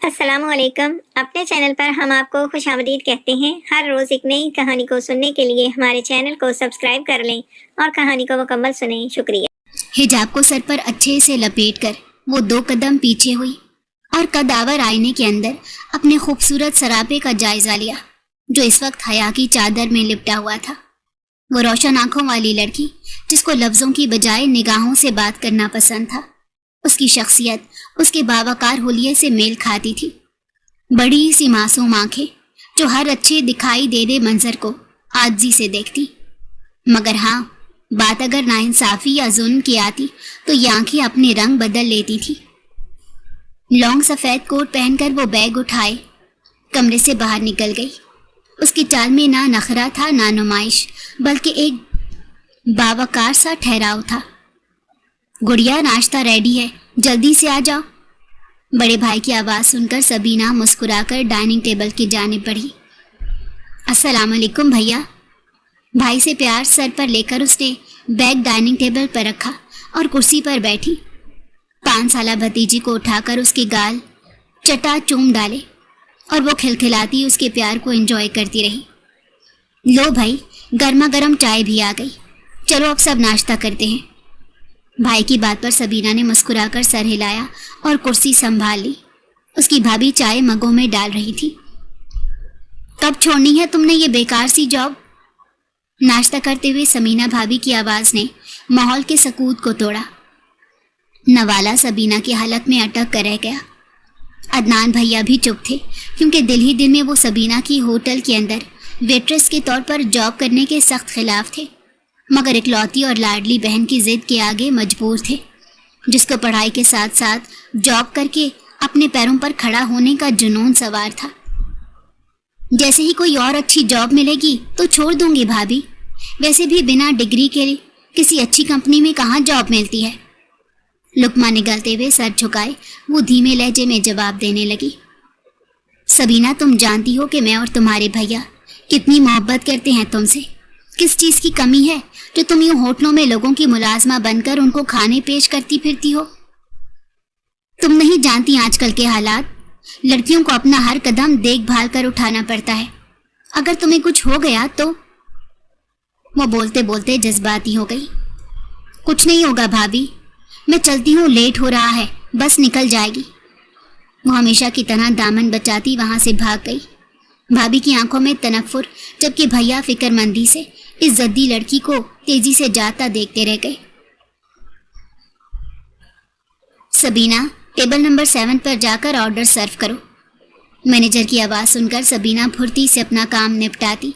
السلام علیکم. اپنے چینل پر ہم آپ کو خوش آمدید کہتے ہیں. ہر روز ایک نئی کہانی کو سننے کے لیے ہمارے چینل کو سبسکرائب کر لیں اور کہانی کو مکمل سنیں. شکریہ. حجاب کو سر پر اچھے سے لپیٹ کر وہ 2 قدم پیچھے ہوئی اور قدآور آئینے کے اندر اپنے خوبصورت سراپے کا جائزہ لیا جو اس وقت حیا کی چادر میں لپٹا ہوا تھا. وہ روشن آنکھوں والی لڑکی جس کو لفظوں کی بجائے نگاہوں سے بات کرنا پسند تھا. اس کی شخصیت اس کے باوقار حلیے سے میل کھاتی تھی. بڑی سی معصوم آنکھیں جو ہر اچھے دکھائی دے دے منظر کو عاجزی سے دیکھتی. مگر ہاں، بات اگر ناانصافی یا ظلم کی آتی تو یہ آنکھیں اپنے رنگ بدل لیتی تھی. لانگ سفید کوٹ پہن کر وہ بیگ اٹھائے کمرے سے باہر نکل گئی. اس کی چال میں نہ نخرہ تھا نہ نمائش، بلکہ ایک باوقار سا ٹھہراؤ تھا. گڑیا، ناشتہ ریڈی ہے، جلدی سے آ جاؤ. بڑے بھائی کی آواز سن کر سبینہ مسکرا کر ڈائننگ ٹیبل کی جانب بڑھی. السلام علیکم بھیا. بھائی سے پیار سر پر لے کر اس نے بیگ ڈائننگ ٹیبل پر رکھا اور کرسی پر بیٹھی. 5 سالہ بھتیجی کو اٹھا کر اس کے گال چٹا چوم ڈالے اور وہ کھلکھلاتی اس کے پیار کو انجوائے کرتی رہی. لو بھائی، گرما گرم چائے بھی آ گئی، چلو اب سب ناشتہ کرتے ہیں. بھائی کی بات پر سبینہ نے مسکرا کر سر ہلایا اور کرسی سنبھال لی. اس کی بھابھی چائے مگوں میں ڈال رہی تھی. کب چھوڑنی ہے تم نے یہ بیکار سی جاب؟ ناشتہ کرتے ہوئے سمینہ بھابھی کی آواز نے ماحول کے سکوت کو توڑا. نوالا سبینہ کے حلق میں اٹک کر رہ گیا. عدنان بھیا بھی چپ تھے کیونکہ دل ہی دل میں وہ سبینہ کی ہوٹل کے اندر ویٹریس کے طور پر جاب کرنے کے سخت خلاف تھے، مگر اکلوتی اور لاڈلی بہن کی ضد کے آگے مجبور تھے، جس کو پڑھائی کے ساتھ ساتھ جاب کر کے اپنے پیروں پر کھڑا ہونے کا جنون سوار تھا. جیسے ہی کوئی اور اچھی جاب ملے گی تو چھوڑ دوں گی بھابھی. ویسے بھی بنا ڈگری کے کسی اچھی کمپنی میں کہاں جاب ملتی ہے. لقمہ نگلتے ہوئے سر جھکائے وہ دھیمے لہجے میں جواب دینے لگی. سبینہ، تم جانتی ہو کہ میں اور تمہارے بھیا کتنی محبت کرتے ہیں تم سے. کس چیز کی کمی ہے جو تم یوں ہوٹلوں میں لوگوں کی ملازمہ بن کر ان کو کھانے پیش کرتی پھرتی ہو؟ تم نہیں جانتی آج کل کے حالات. لڑکیوں کو اپنا ہر قدم دیکھ بھال کر اٹھانا پڑتا ہے. اگر تمہیں کچھ ہو گیا تو… وہ بولتے بولتے جذباتی ہو گئی. کچھ نہیں ہوگا بھابھی، میں چلتی ہوں، لیٹ ہو رہا ہے، بس نکل جائے گی. وہ ہمیشہ کی طرح دامن بچاتی وہاں سے بھاگ گئی. بھابھی کی آنکھوں میں تنفر، جبکہ بھیا فکر مندی سے اس ضدی لڑکی کو تیزی سے جاتا دیکھتے رہ گئے. سبینہ، ٹیبل نمبر 7 پر جا کر آرڈر سرو کرو. مینیجر کی آواز سن کر سبینہ پھرتی سے اپنا کام نپٹاتی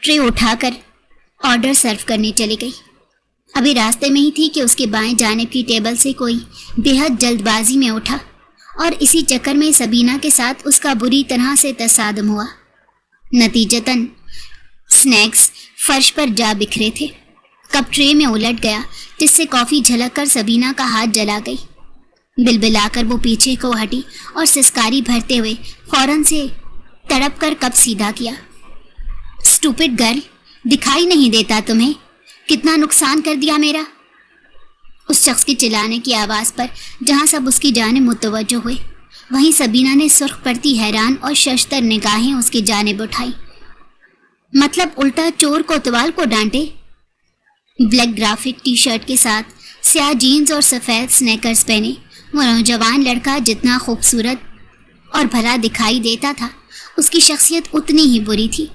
ٹرے اٹھا کر آرڈر سرو کرنے چلی گئی. ابھی راستے میں ہی تھی کہ اس کے بائیں جانب کی ٹیبل سے کوئی بے حد جلد بازی میں اٹھا اور اسی چکر میں سبینہ کے ساتھ اس کا بری طرح سے تصادم ہوا. نتیجتاً سنیکس فرش پر جا بکھرے تھے. کپ ٹرے میں الٹ گیا جس سے کافی جھلک کر سبینہ کا ہاتھ جلا گئی. بلبلا کر وہ پیچھے کو ہٹی اور سسکاری بھرتے ہوئے فوراً سے تڑپ کر کپ سیدھا کیا. اسٹوپڈ گرل، دکھائی نہیں دیتا تمہیں؟ کتنا نقصان کر دیا میرا. اس شخص کی چلانے کی آواز پر جہاں سب اس کی جانب متوجہ ہوئے، وہیں سبینہ نے سرخ پڑتی حیران اور ششدر نگاہیں اس کی جانب اٹھائی. مطلب الٹا چور کوتوال کو ڈانٹے. بلیک گرافک ٹی شرٹ کے ساتھ سیاہ جینز اور سفید سنیکرز پہنے وہ نوجوان لڑکا جتنا خوبصورت اور بھلا دکھائی دیتا تھا، اس کی شخصیت اتنی ہی بری تھی.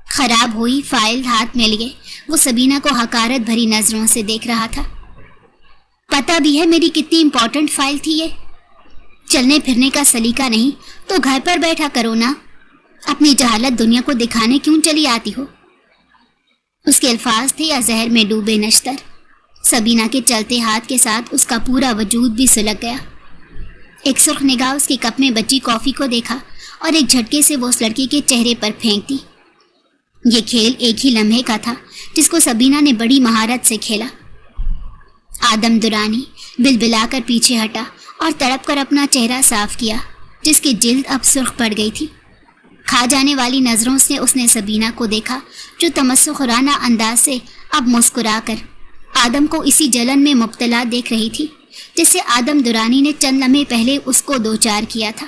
خراب ہوئی فائل ہاتھ میں لیے وہ سبینہ کو حقارت بھری نظروں سے دیکھ رہا تھا. پتہ بھی ہے میری کتنی امپورٹنٹ فائل تھی یہ. چلنے پھرنے کا سلیقہ نہیں تو گھر پر بیٹھا کرو نا. اپنی جہالت دنیا کو دکھانے کیوں چلی آتی ہو؟ اس کے الفاظ تھے یا زہر میں ڈوبے نشتر. سبینہ کے چلتے ہاتھ کے ساتھ اس کا پورا وجود بھی سلگ گیا. ایک سرخ نگاہ اس کے کپ میں بچی کافی کو دیکھا اور ایک جھٹکے سے وہ اس لڑکی کے چہرے پر پھینک دی. یہ کھیل ایک ہی لمحے کا تھا جس کو سبینہ نے بڑی مہارت سے کھیلا. آدم درانی بلبلا کر پیچھے ہٹا اور تڑپ کر اپنا چہرہ صاف کیا جس کی جلد اب سرخ پڑ گئی تھی. کھا جانے والی نظروں سے اس نے سبینہ کو دیکھا جو تمسخرانہ انداز سے اب مسکرا کر آدم کو اسی جلن میں مبتلا دیکھ رہی تھی جس سے آدم درانی نے چند لمحے پہلے اس کو دوچار کیا تھا.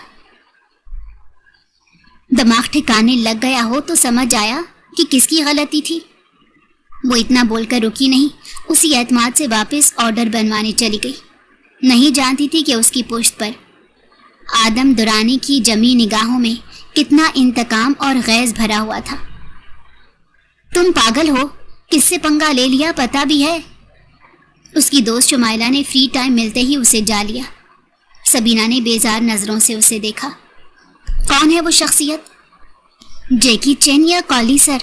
दिमाग ठिकाने लग गया हो तो समझ आया कि किसकी गलती थी। वो इतना बोलकर रुकी नहीं, उसी एतमाद से वापस ऑर्डर बनवाने चली गई। नहीं जानती थी कि उसकी पुश्त पर आदम दुरानी की जमी निगाहों में कितना इंतकाम और गैज़ भरा हुआ था। तुम पागल हो, किससे पंगा ले लिया पता भी है। उसकी दोस्त शुमाइला ने फ्री टाइम मिलते ही उसे जा लिया। सबीना ने बेजार नज़रों से उसे देखा। कौन है वो शख्सियत? जैकी चेन या कॉली सर,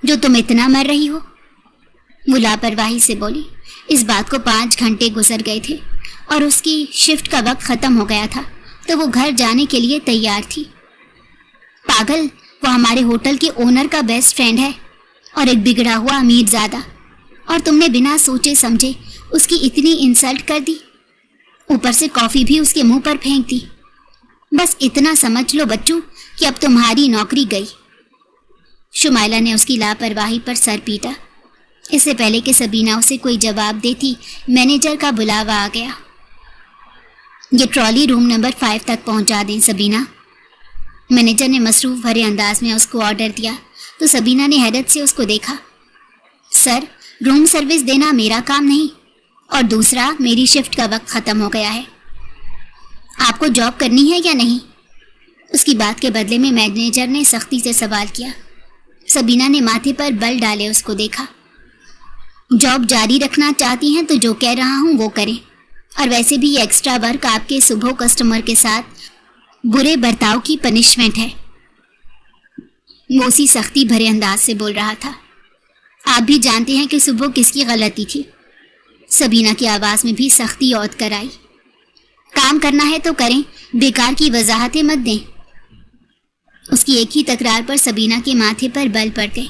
जो तुम इतना मर रही हो? वो लापरवाही से बोली। इस बात को 5 घंटे गुजर गए थे और उसकी शिफ्ट का वक्त ख़त्म हो गया था, तो वो घर जाने के लिए तैयार थी। पागल, वो हमारे होटल के ओनर का बेस्ट फ्रेंड है और एक बिगड़ा हुआ अमीरजादा, और तुमने बिना सोचे समझे उसकी इतनी इंसल्ट कर दी। ऊपर से कॉफ़ी भी उसके मुंह पर फेंक दी। बस इतना समझ लो बच्चू कि अब तुम्हारी नौकरी गई। शुमाइला ने उसकी लापरवाही पर सर पीटा। इससे पहले कि सबीना उसे कोई जवाब देती, मैनेजर का बुलावा आ गया। ये ट्रॉली रूम नंबर 5 तक पहुंचा दें सबीना। मैनेजर ने मसरूफ़ भरे अंदाज में उसको ऑर्डर दिया तो सबीना ने हैरत से उसको देखा। सर, रूम सर्विस देना मेरा काम नहीं, और दूसरा मेरी शिफ्ट का वक्त ख़त्म हो गया है। आपको जॉब करनी है या नहीं? उसकी बात के बदले में मैनेजर ने सख्ती से सवाल किया। सबीना ने माथे पर बल डाले उसको देखा। जॉब जारी रखना चाहती हैं तो जो कह रहा हूँ वो करें, और वैसे भी ये एक्स्ट्रा वर्क आपके सुबह कस्टमर के साथ बुरे बर्ताव की पनिशमेंट है। वो उसी सख्ती भरे अंदाज से बोल रहा था। आप भी जानते हैं कि सुबह किसकी गलती थी। सबीना की आवाज़ में भी सख्ती औध कर आई। काम करना है तो करें, बेकार की वजाहतें मत दें। उसकी एक ही तकरार पर सबीना के माथे पर बल पड़ गए।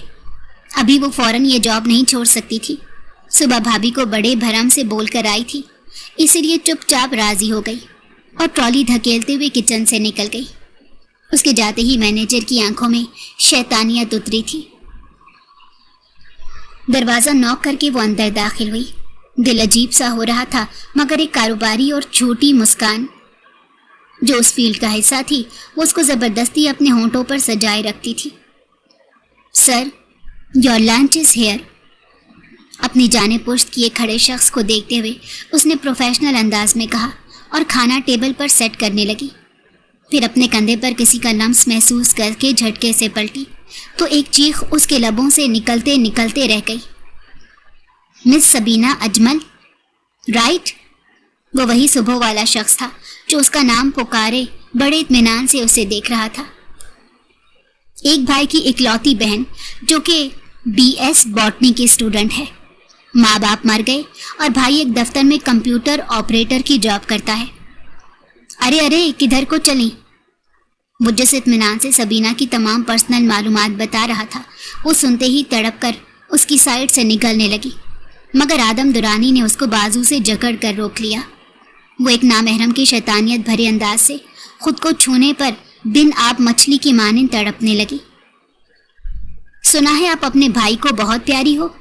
अभी वो फौरन ये जॉब नहीं छोड़ सकती थी। सुबह भाभी को बड़े भरम से बोल कर आई थी, इसीलिए चुपचाप राजी हो गई और ट्रॉली धकेलते हुए किचन से निकल गई। उसके जाते ही मैनेजर की आंखों में शैतानियत उतरी थी। दरवाज़ा नॉक करके वो अंदर दाखिल हुई। दिल अजीब सा हो रहा था, मगर एक कारोबारी और छोटी मुस्कान जो उस फील्ड का हिस्सा थी, वो उसको ज़बरदस्ती अपने होंठों पर सजाए रखती थी। Sir, your lunch is here. अपनी जाने पुश्त किए खड़े शख्स को देखते हुए उसने प्रोफेशनल अंदाज में कहा और खाना टेबल पर सेट करने लगी। फिर अपने कंधे पर किसी का लम्स महसूस करके झटके से पलटी तो एक चीख उसके लबों से निकलते निकलते रह गई। Miss Sabina Ajmal, right? वो वही सुबह वाला शख्स था जो उसका नाम पुकारे बड़े इत्मीनान से उसे देख रहा था। एक भाई की इकलौती बहन जो कि BS बॉटनी की स्टूडेंट है। माँ बाप मर गए और भाई एक दफ्तर में कंप्यूटर ऑपरेटर की जॉब करता है। अरे अरे, किधर को चली? वो जिस इत्मीनान से सबीना की तमाम पर्सनल मालूमात बता रहा था, वो सुनते ही तड़प कर उसकी साइड से निकलने लगी, मगर आदम दुरानी ने उसको बाजू से जकड़ कर रोक लिया। वो एक नामहरम की शैतानियत भरे अंदाज से खुद को छूने पर बिन आप मछली की मानिंद तड़पने लगी। सुना है आप अपने भाई को बहुत प्यारी हो।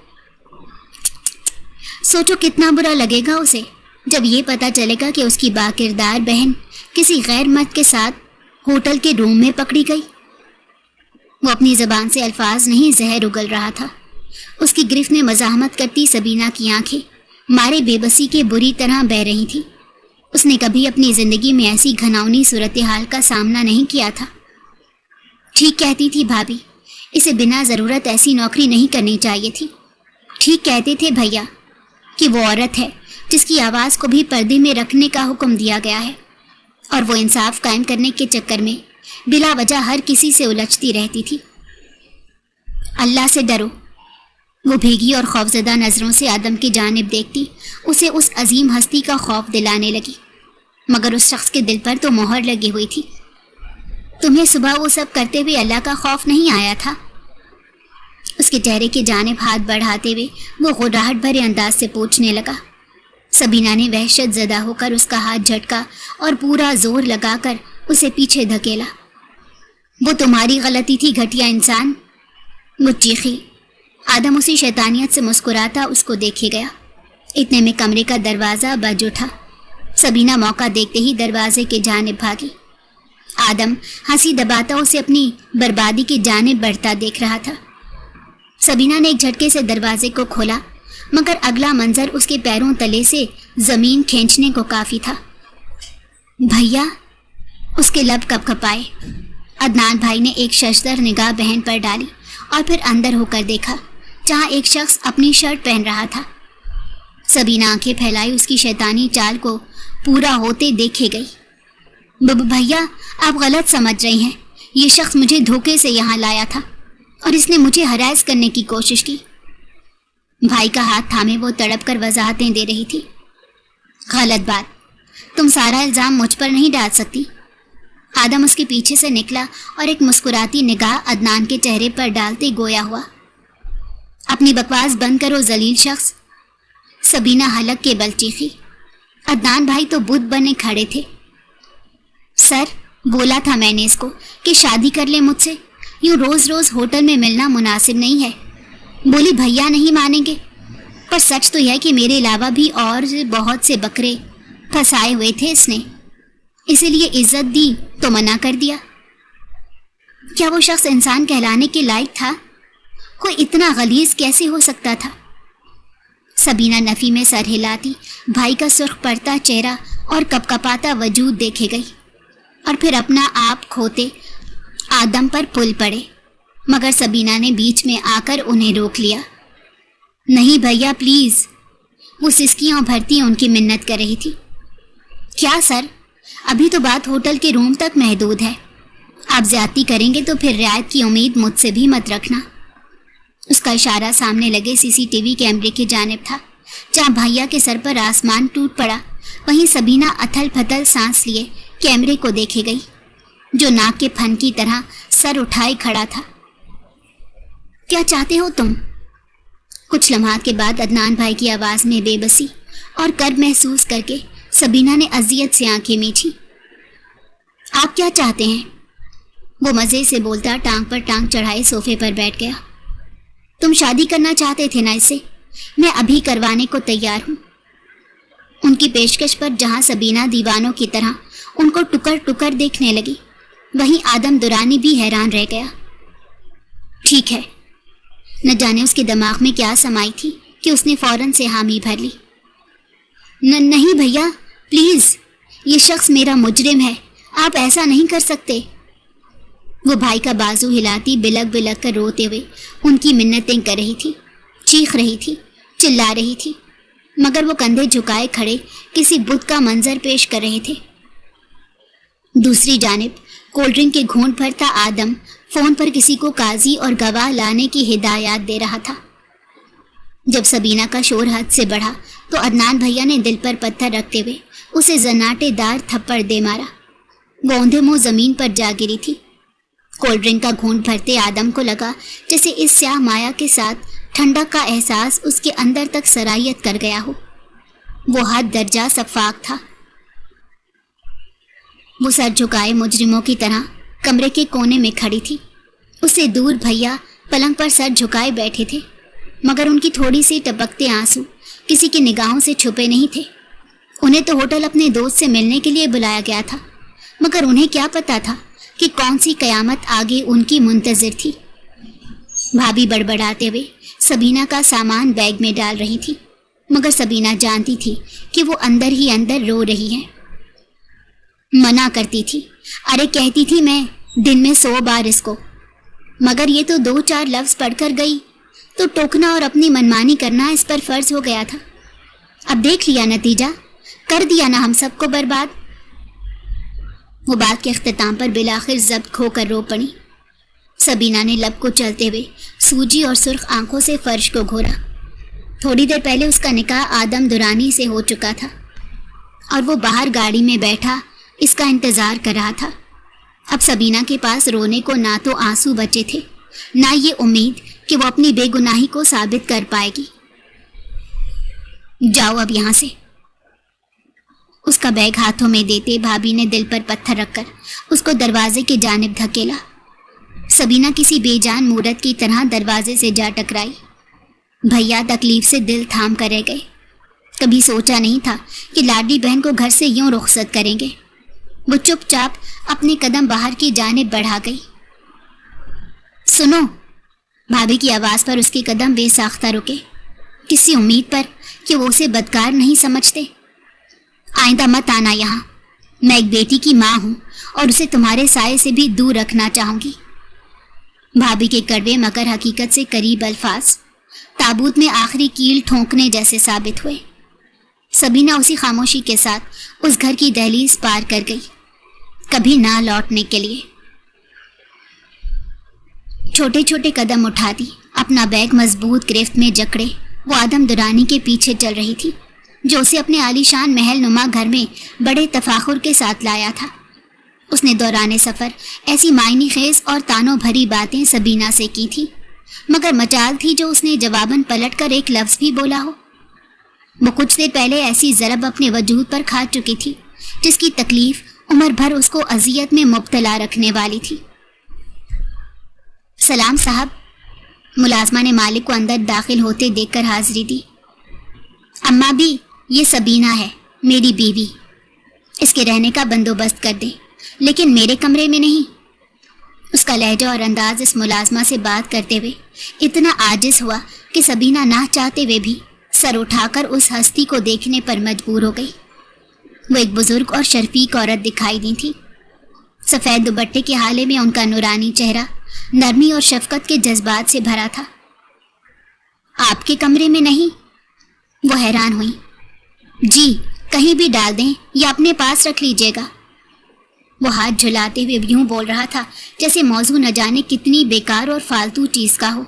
सोचो कितना बुरा लगेगा उसे जब ये पता चलेगा कि उसकी बाकिरदार बहन किसी गैर मर्द के साथ होटल के रूम में पकड़ी गई। वो अपनी ज़बान से अल्फाज नहीं, जहर उगल रहा था। उसकी गिरफ्त में मज़ाहमत करती सबीना की आंखें मारे बेबसी के बुरी तरह बह रही थी। उसने कभी अपनी ज़िंदगी में ऐसी घनावनी सूरत हाल का सामना नहीं किया था। ठीक कहती थी भाभी, इसे बिना ज़रूरत ऐसी नौकरी नहीं करनी चाहिए थी। ठीक कहते थे भैया कि वो औरत है जिसकी आवाज़ को भी पर्दे में रखने का हुक्म दिया गया है, और वो इंसाफ कायम करने के चक्कर में बिला वजह हर किसी से उलझती रहती थी। अल्लाह से डरो। वो भीगी और खौफजदा नज़रों से आदम की जानिब देखती उसे उस अजीम हस्ती का खौफ दिलाने लगी, मगर उस शख्स के दिल पर तो मोहर लगी हुई थी। तुम्हें सुबह वो सब करते हुए अल्लाह का खौफ नहीं आया था? उसके चेहरे की जानिब हाथ बढ़ाते हुए वो घबराहट भरे अंदाज से पूछने लगा। सबीना ने वहशत ज़दा होकर उसका हाथ झटका और पूरा जोर लगाकर उसे पीछे धकेला। वो तुम्हारी गलती थी घटिया इंसान, वो चीखी। आदम उसी शैतानियत से मुस्कुराता उसको देखे गया। इतने में कमरे का दरवाज़ा बज उठा। सबीना मौका देखते ही दरवाजे के जानिब भागी। आदम हंसी दबाता उसे अपनी बर्बादी की जानिब बढ़ता देख रहा था। सबीना ने एक झटके से दरवाजे को खोला, मगर अगला मंजर उसके पैरों तले से जमीन खींचने को काफी था। भैया, उसके लब कपकपाए। अदनान भाई ने एक शशदर निगाह बहन पर डाली और फिर अंदर होकर देखा, जहां एक शख्स अपनी शर्ट पहन रहा था। सबीना आंखें फैलाई उसकी शैतानी चाल को पूरा होते देखे गई। भैया, आप गलत समझ रही हैं। ये शख्स मुझे धोखे से यहाँ लाया था और इसने मुझे हरास करने की कोशिश की। भाई का हाथ थामे वो तड़प कर वजाहतें दे रही थी। गलत बात, तुम सारा इल्जाम मुझ पर नहीं डाल सकती। आदम उसके पीछे से निकला और एक मुस्कुराती निगाह अदनान के चेहरे पर डालते गोया हुआ, अपनी बकवास बंद करो जलील शख्स। सबीना हलक के बल चीखी। अदनान भाई तो बुत बने खड़े थे। सर, बोला था मैंने इसको कि शादी कर ले मुझसे, यूं रोज रोज होटल में मिलना मुनासिब नहीं है। बोली भैया नहीं मानेंगे, पर सच तो यह कि मेरे अलावा भी और बहुत से बकरे फंसाए हुए थे इसने, इसीलिए इज्जत दी तो मना कर दिया। क्या वो शख्स इंसान कहलाने के लायक था? कोई इतना गलीज कैसे हो सकता था? सबीना नफी में सर हिलाती भाई का सुर्ख पड़ता चेहरा और कपकपाता वजूद देखे गई और फिर अपना आप खोते आदम पर पुल पड़े, मगर सबीना ने बीच में आकर उन्हें रोक लिया। नहीं भैया प्लीज, वो सिसकियां भरती उनकी मिन्नत कर रही थी। क्या सर, अभी तो बात होटल के रूम तक महदूद है। आप ज्यादती करेंगे तो फिर रियायत की उम्मीद मुझसे भी मत रखना। उसका इशारा सामने लगे सीसीटीवी कैमरे की जानिब था, जहां भैया के सर पर आसमान टूट पड़ा। वहीं सबीना अथल पथल सांस लिए कैमरे को देखे गई, जो नाक के फन की तरह सर उठाए खड़ा था। क्या चाहते हो तुम? कुछ लम्हात के बाद अदनान भाई की आवाज में बेबसी और कर्ब महसूस करके सबीना ने अजियत से आंखें मीठी। आप क्या चाहते हैं? वो मजे से बोलता टांग पर टांग चढ़ाए सोफे पर बैठ गया। तुम शादी करना चाहते थे ना इससे? मैं अभी करवाने को तैयार हूं। उनकी पेशकश पर जहां सबीना दीवानों की तरह उनको टुकर टुकर देखने लगी, वहीं आदम दुरानी भी हैरान रह गया। ठीक है। न जाने उसके दिमाग में क्या समाई थी कि उसने फौरन से हामी भर ली। नहीं भैया प्लीज, ये शख्स मेरा मुजरिम है, आप ऐसा नहीं कर सकते। वो भाई का बाजू हिलाती बिलक बिलक कर रोते हुए उनकी मिन्नतें कर रही थी, चीख रही थी, चिल्ला रही थी, मगर वो कंधे झुकाए खड़े किसी बुत का मंजर पेश कर रहे थे। दूसरी जानिब कोल्ड ड्रिंक के घूंट भरता आदम फोन पर किसी को काजी और गवाह लाने की हिदायत दे रहा था। जब सबीना का शोर हद से बढ़ा तो अदनान भैया ने दिल पर पत्थर रखते हुए उसे जन्नाटेदार थप्पड़ दे मारा। वो औंधे मुंह जमीन पर जा गिरी थी। कोल्ड ड्रिंक का घूंट भरते आदम को लगा जैसे इस स्याह माया के साथ ठंडक का एहसास उसके अंदर तक सरायत कर गया हो। वो हद दर्जा सफाक था। वो सर झुकाए मुजरिमों की तरह कमरे के कोने में खड़ी थी। उससे दूर भैया पलंग पर सर झुकाए बैठे थे, मगर उनकी थोड़ी सी टपकते आंसू किसी की निगाहों से छुपे नहीं थे। उन्हें तो होटल अपने दोस्त से मिलने के लिए बुलाया गया था, मगर उन्हें क्या पता था कि कौन सी कयामत आगे उनकी मुंतजिर थी। भाभी बड़बड़ाते हुए सबीना का सामान बैग में डाल रही थी, मगर सबीना जानती थी कि वो अंदर ही अंदर रो रही है। मना करती थी, अरे कहती थी मैं दिन में 100 बार इसको, मगर ये तो 2-4 लफ्ज पढ़कर गई तो टोकना और अपनी मनमानी करना इस पर फर्ज हो गया था। अब देख लिया नतीजा, कर दिया ना हम सबको बर्बाद। वो बात के अख्तिताम पर बिलाखिर जब्त खोकर रो पड़ी। सबीना ने लब को चलते हुए सूजी और सुर्ख आंखों से फर्श को घोरा। थोड़ी देर पहले उसका निकाह आदम दुरानी से हो चुका था और वो बाहर गाड़ी में बैठा इसका इंतजार कर रहा था। अब सबीना के पास रोने को ना तो आंसू बचे थे, ना ये उम्मीद कि वो अपनी बेगुनाही को साबित कर पाएगी। जाओ अब यहाँ से। उसका बैग हाथों में देते भाभी ने दिल पर पत्थर रखकर उसको दरवाजे की जानिब धकेला। सबीना किसी बेजान मूरत की तरह दरवाजे से जा टकराई। भैया तकलीफ से दिल थाम कर रह गए। कभी सोचा नहीं था कि लाडली बहन को घर से यूं रुखसत करेंगे। वो चुपचाप अपने कदम बाहर की जानिब बढ़ा गई। सुनो, भाभी की आवाज पर उसके कदम बेसाख्ता रुके, किसी उम्मीद पर कि वो उसे बदकार नहीं समझते। आइंदा मत आना यहाँ। मैं एक बेटी की माँ हूँ और उसे तुम्हारे साये से भी दूर रखना चाहूंगी। भाभी के कड़वे मगर हकीकत से करीब अल्फाज ताबूत में आखिरी कील ठोंकने जैसे साबित हुए। सबीना उसी खामोशी के साथ उस घर की दहलीज पार कर गई, कभी ना लौटने के लिए। छोटे छोटे कदम उठाती, अपना बैग मजबूत गिरफ्त में जकड़े वो आदम दुरानी के पीछे चल रही थी, जो उसे अपने आलीशान महल नुमा घर में बड़े तफाखुर के साथ लाया था। उसने दौराने सफ़र ऐसी मायनी खेज और तानों भरी बातें सबीना से की थी, मगर मचाल थी जो उसने जवाबन पलटकर एक लफ्ज़ भी बोला हो। वो कुछ देर पहले ऐसी ज़रब अपने वजूद पर खा चुकी थी जिसकी तकलीफ उम्र भर उसको अजियत में मुब्तला रखने वाली थी। सलाम साहब। मुलाजमा ने मालिक को अंदर दाखिल होते देखकर हाजिरी दी। अम्मा भी, ये सबीना है, मेरी बीवी। इसके रहने का बंदोबस्त कर दे, लेकिन मेरे कमरे में नहीं। उसका लहजा और अंदाज इस मुलाजमा से बात करते हुए इतना आजिज हुआ कि सबीना ना चाहते हुए भी सर उठाकर उस हस्ती को देखने पर मजबूर हो गई। वो एक बुजुर्ग और शर्फीक औरत दिखाई दी थी। सफ़ेद दुपट्टे के हाले में उनका नूरानी चेहरा नरमी और शफकत के जज्बात से भरा था। आपके कमरे में नहीं? वो हैरान हुई। जी, कहीं भी डाल दें या अपने पास रख लीजिएगा। वो हाथ झुलाते हुए यूं बोल रहा था जैसे मौजू न जाने कितनी बेकार और फालतू चीज़ का हो।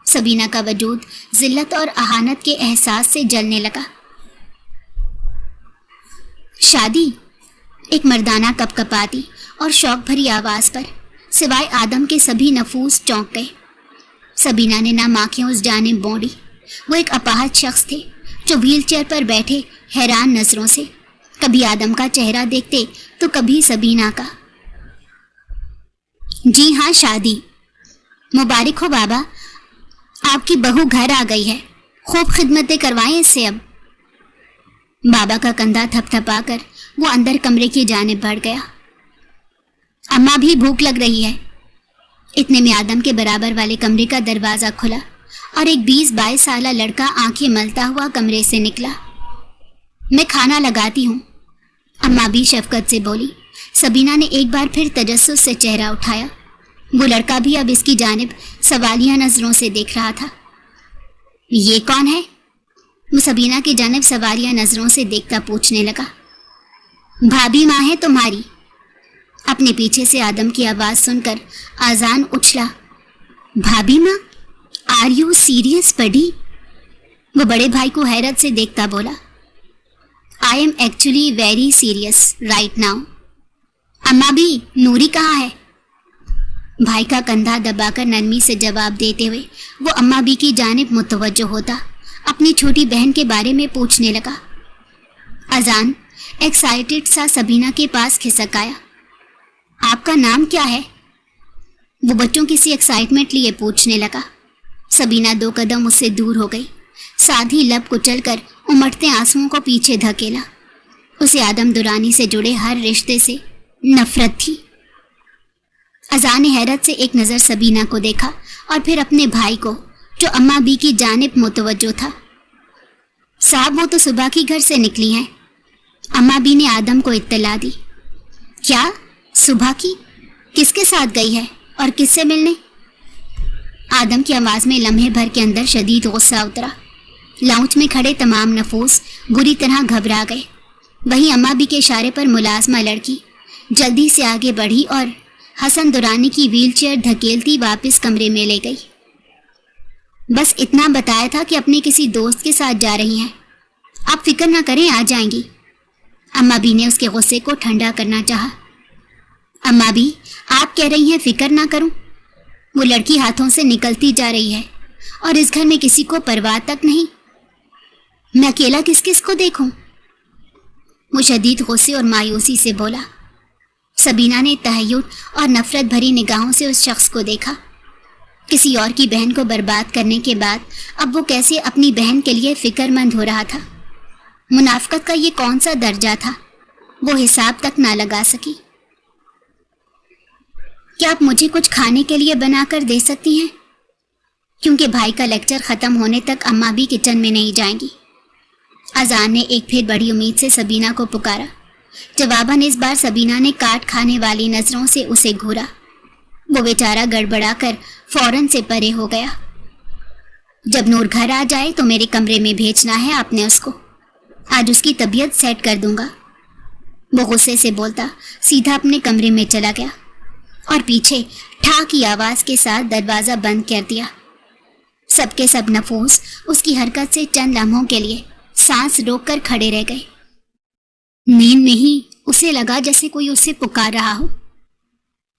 सबीना का वजूद जिल्लत और अहानत के एहसास से जलने लगा। शादी? एक मर्दाना कपकपाती और शौक भरी आवाज़ पर सिवाय आदम के सभी नफूस चौंक गए। सबीना ने नाम आंखें उस जानिब मोड़ी। वो एक अपाहज शख्स थे जो व्हील चेयर पर बैठे हैरान नजरों से कभी आदम का चेहरा देखते तो कभी सबीना का। जी हाँ, शादी। मुबारक हो बाबा, आपकी बहू घर आ गई है। खूब खिदमतें करवाएं इससे। अब बाबा का कंधा थपथपाकर वो अंदर कमरे की जानिब बढ़ गया। अम्मा भी भूख लग रही है। इतने में आदम के बराबर वाले कमरे का दरवाज़ा खुला और एक 20-22 साला लड़का आंखें मलता हुआ कमरे से निकला। मैं खाना लगाती हूँ, अम्मा भी शफकत से बोली। सबीना ने एक बार फिर तजस्सुस से चेहरा उठाया। वो लड़का भी अब इसकी जानिब सवालिया नज़रों से देख रहा था। ये कौन है? वो सबीना की जानिब सवालिया नज़रों से देखता पूछने लगा। भाभी माँ है तुम्हारी। अपने पीछे से आदम की आवाज़ सुनकर आजान उछला। भाभी माँ? आर यू सीरियस बडी? वो बड़े भाई को हैरत से देखता बोला। I am actually very serious right now. अम्मा भी, नूरी कहाँ है? भाई का कंधा दबाकर नरमी से जवाब देते हुए वो अम्मा भी की जानिब मुतवज्जो होता अपनी छोटी बहन के बारे में पूछने लगा। अजान एक्साइटेड सा सबीना के पास खिसक आया। आपका नाम क्या है? वो बच्चों की सी एक्साइटमेंट लिए पूछने लगा। सबीना 2 कदम उससे दूर हो गई, साधी लब कुचलकर उमड़ते आंसुओं को पीछे धकेला। उसे आदम दुरानी से जुड़े हर रिश्ते से नफरत थी। अजान ने हैरत से एक नज़र सबीना को देखा और फिर अपने भाई को जो अम्मा बी की जानिब मुतवज्जो था। साहब, वो तो सुबह की घर से निकली हैं। अम्मा बी ने आदम को इत्तला दी। क्या? सुबह की? किसके साथ गई है और किससे मिलने? आदम की आवाज़ में लम्हे भर के अंदर शदीद गुस्सा उतरा। लाउंज में खड़े तमाम नफूस बुरी तरह घबरा गए। वहीं अम्मा बी के इशारे पर मुलाजमा लड़की जल्दी से आगे बढ़ी और हसन दुरानी की व्हीलचेयर धकेलती वापस कमरे में ले गई। बस इतना बताया था कि अपने किसी दोस्त के साथ जा रही हैं। आप फिक्र ना करें, आ जाएंगी। अम्मा बी ने उसके गुस्से को ठंडा करना चाहा। अम्मा बी, आप कह रही हैं फिक्र ना करूं? वो लड़की हाथों से निकलती जा रही है और इस घर में किसी को परवाह तक नहीं। मैं अकेला किस किस को देखूं? वो शदीद गुस्से और मायूसी से बोला। सबीना ने तहय्युर और नफरत भरी निगाहों से उस शख्स को देखा। किसी और की बहन को बर्बाद करने के बाद अब वो कैसे अपनी बहन के लिए फिक्रमंद हो रहा था। मुनाफिकत का ये कौन सा दर्जा था? वो हिसाब तक ना लगा सकी। क्या आप मुझे कुछ खाने के लिए बनाकर दे सकती हैं? क्योंकि भाई का लेक्चर खत्म होने तक अम्मा भी किचन में नहीं जाएंगी। अजान ने एक फिर बड़ी उम्मीद से सबीना को पुकारा। जवाबन इस बार सबीना ने काट खाने वाली नजरों से उसे घूरा। वो बेचारा गड़बड़ा कर फौरन से परे हो गया। जब नूर घर आ जाए तो मेरे कमरे में भेजना है आपने उसको। आज उसकी तबीयत सेट कर दूंगा। वो गुस्से से बोलता सीधा अपने कमरे में चला गया और पीछे ठा की आवाज के साथ दरवाजा बंद कर दिया। सबके सब नफूस उसकी हरकत से चंद लम्हों के लिए सांस रोककर खड़े रह गए। नींद में ही उसे लगा जैसे कोई उसे पुकार रहा हो।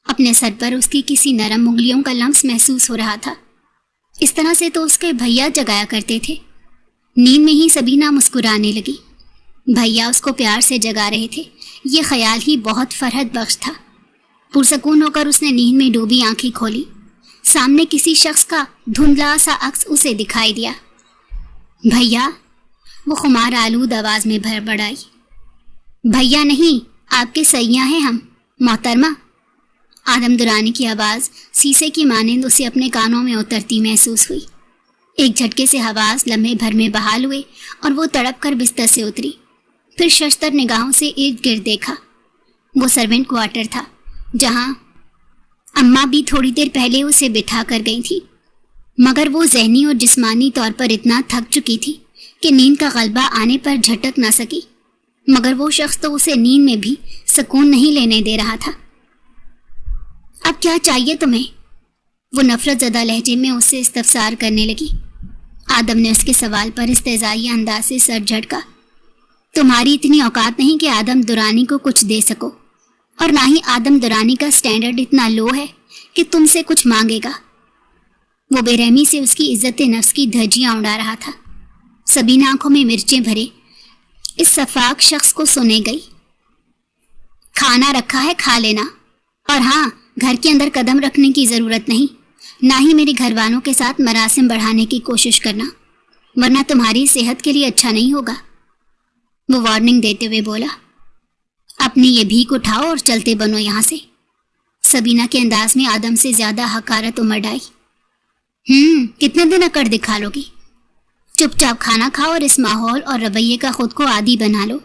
अपने सर पर उसकी किसी नरम उंगलियों का लम्स महसूस हो रहा था। इस तरह से तो उसके भैया जगाया करते थे। नींद में ही सबीना मुस्कुराने लगी। भैया उसको प्यार से जगा रहे थे, ये ख्याल ही बहुत फरहत बख्श था। पुरसकून होकर उसने नींद में डूबी आंखें खोली। सामने किसी शख्स का धुंधला सा अक्स उसे दिखाई दिया। भैया, वो खुमार आलूद आवाज में भड़बड़ाई। भैया नहीं, आपके सैया हैं हम, मोहतरमा। आदम दुरानी की आवाज शीशे की मानिंद उसे अपने कानों में उतरती महसूस हुई। एक झटके से हवास लम्हे भर में बहाल हुए और वो तड़प कर बिस्तर से उतरी। फिर शशतर निगाहों से इर्द गिर्द देखा। वो सर्वेंट क्वार्टर था, जहां अम्मा भी थोड़ी देर पहले उसे बिठा कर गई थी। मगर वो ज़हनी और जिस्मानी तौर पर इतना थक चुकी थी कि नींद का गलबा आने पर झटक ना सकी। मगर वो शख्स तो उसे नींद में भी सुकून नहीं लेने दे रहा था। अब क्या चाहिए तुम्हें? वो नफरत ज़दा लहजे में उससे इस्तफसार करने लगी। आदम ने उसके सवाल पर इस्तेज़ाई अंदाज से सर झटका। तुम्हारी इतनी औकात नहीं कि आदम दुरानी को कुछ दे सको, और ना ही आदम दुरानी का स्टैंडर्ड इतना लो है कि तुमसे कुछ मांगेगा। वो बेरहमी से उसकी इज्जत नफ्स की धज्जियां उड़ा रहा था। सबीना आंखों में मिर्चें भरे इस सफाक शख्स को सुने गई। खाना रखा है, खा लेना। और हाँ, घर के अंदर कदम रखने की जरूरत नहीं, ना ही मेरे घर वालों के साथ मरासिम बढ़ाने की कोशिश करना, वरना तुम्हारी सेहत के लिए अच्छा नहीं होगा। वो वार्निंग देते हुए बोला। अपनी ये भीख उठाओ और चलते बनो यहाँ से। सबीना के अंदाज में आदम से ज्यादा हकारत उमड़ आई। कितने दिन अकड़ दिखा लोगी? चुपचाप खाना खाओ और इस माहौल और रवैये का खुद को आदी बना लो।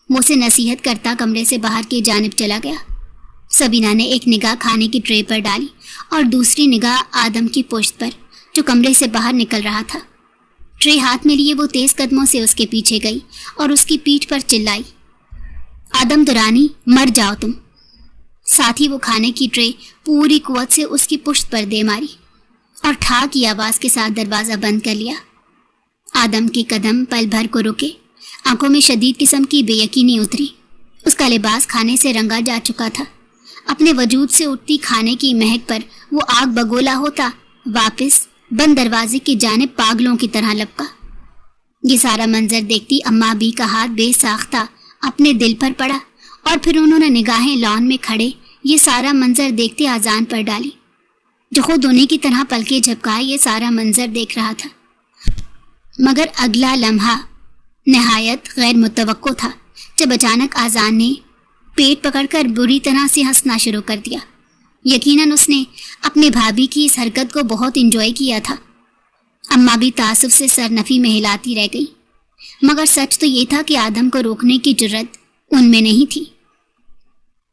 वो उसे नसीहत करता कमरे से बाहर की जानिब चला गया। सबीना ने एक निगाह खाने की ट्रे पर डाली और दूसरी निगाह आदम की पुश्त पर, जो कमरे से बाहर निकल रहा था। ट्रे हाथ में लिए वो तेज कदमों से उसके पीछे गई और उसकी पीठ पर चिल्लाई, आदम दुरानी, मर जाओ तुम। साथ ही वो खाने की ट्रे पूरी कुव्वत से उसकी पुश्त पर दे मारी और ठा की आवाज के साथ दरवाजा बंद कर लिया। आदम के कदम पल भर को रुके। आंखों में शदीद किस्म की बेयकीनी उतरी। उसका लिबास खाने से रंगा जा चुका था। अपने वजूद से उठती खाने की महक पर वो आग बगोला होता वापस बंद दरवाजे की जानिब पागलों की तरह लपका। ये सारा मंजर देखती अम्मा बी का हाथ बेसाख्ता अपने दिल पर पड़ा और फिर उन्होंने निगाहें लॉन में खड़े ये सारा मंजर देखते आजान पर डाली, जो खुद उन्हीं की तरह पलके झपकाए ये सारा मंजर देख रहा था। मगर अगला लम्हा नहायत गैर मुतवक्को था, जब अचानक आजान ने पेट पकड़कर बुरी तरह से हंसना शुरू कर दिया। यकीनन उसने अपने भाभी की इस हरकत को बहुत इंजॉय किया था। अम्मा भी तासुफ से सरनफी में हिलाती रह गई, मगर सच तो ये था कि आदम को रोकने की जुर्रत उनमें नहीं थी।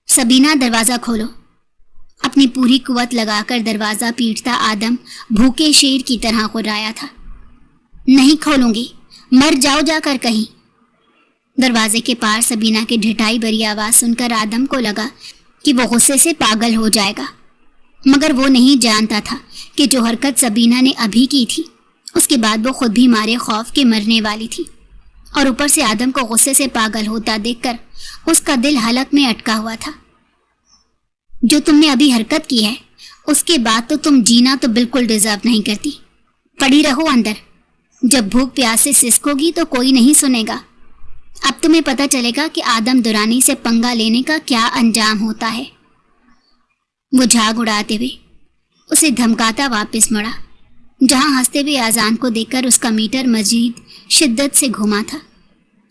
सबीना, दरवाज़ा खोलो। अपनी पूरी कुव्वत लगाकर दरवाज़ा पीटता आदम भूखे शेर की तरह गुर्राया था। नहीं खोलूंगी, मर जाओ जाकर कहीं। दरवाजे के पार सबीना की ढिठाई भरी आवाज़ सुनकर आदम को लगा कि वो गुस्से से पागल हो जाएगा, मगर वो नहीं जानता था कि जो हरकत सबीना ने अभी की थी उसके बाद वो खुद भी मारे खौफ के मरने वाली थी, और ऊपर से आदम को गुस्से से पागल होता देखकर उसका दिल हलक में अटका हुआ था। जो तुमने अभी हरकत की है उसके बाद तो तुम जीना तो बिल्कुल डिजर्व नहीं करती। पड़ी रहो अंदर, जब भूख प्यास से सिसकोगी तो कोई नहीं सुनेगा। अब तुम्हें पता चलेगा कि आदम दुरानी से पंगा लेने का क्या अंजाम होता है। वो झाग उड़ाते हुए उसे धमकाता वापस मुड़ा, जहां हंसते हुए आजान को देखकर उसका मीटर मजीद शिद्दत से घुमा था।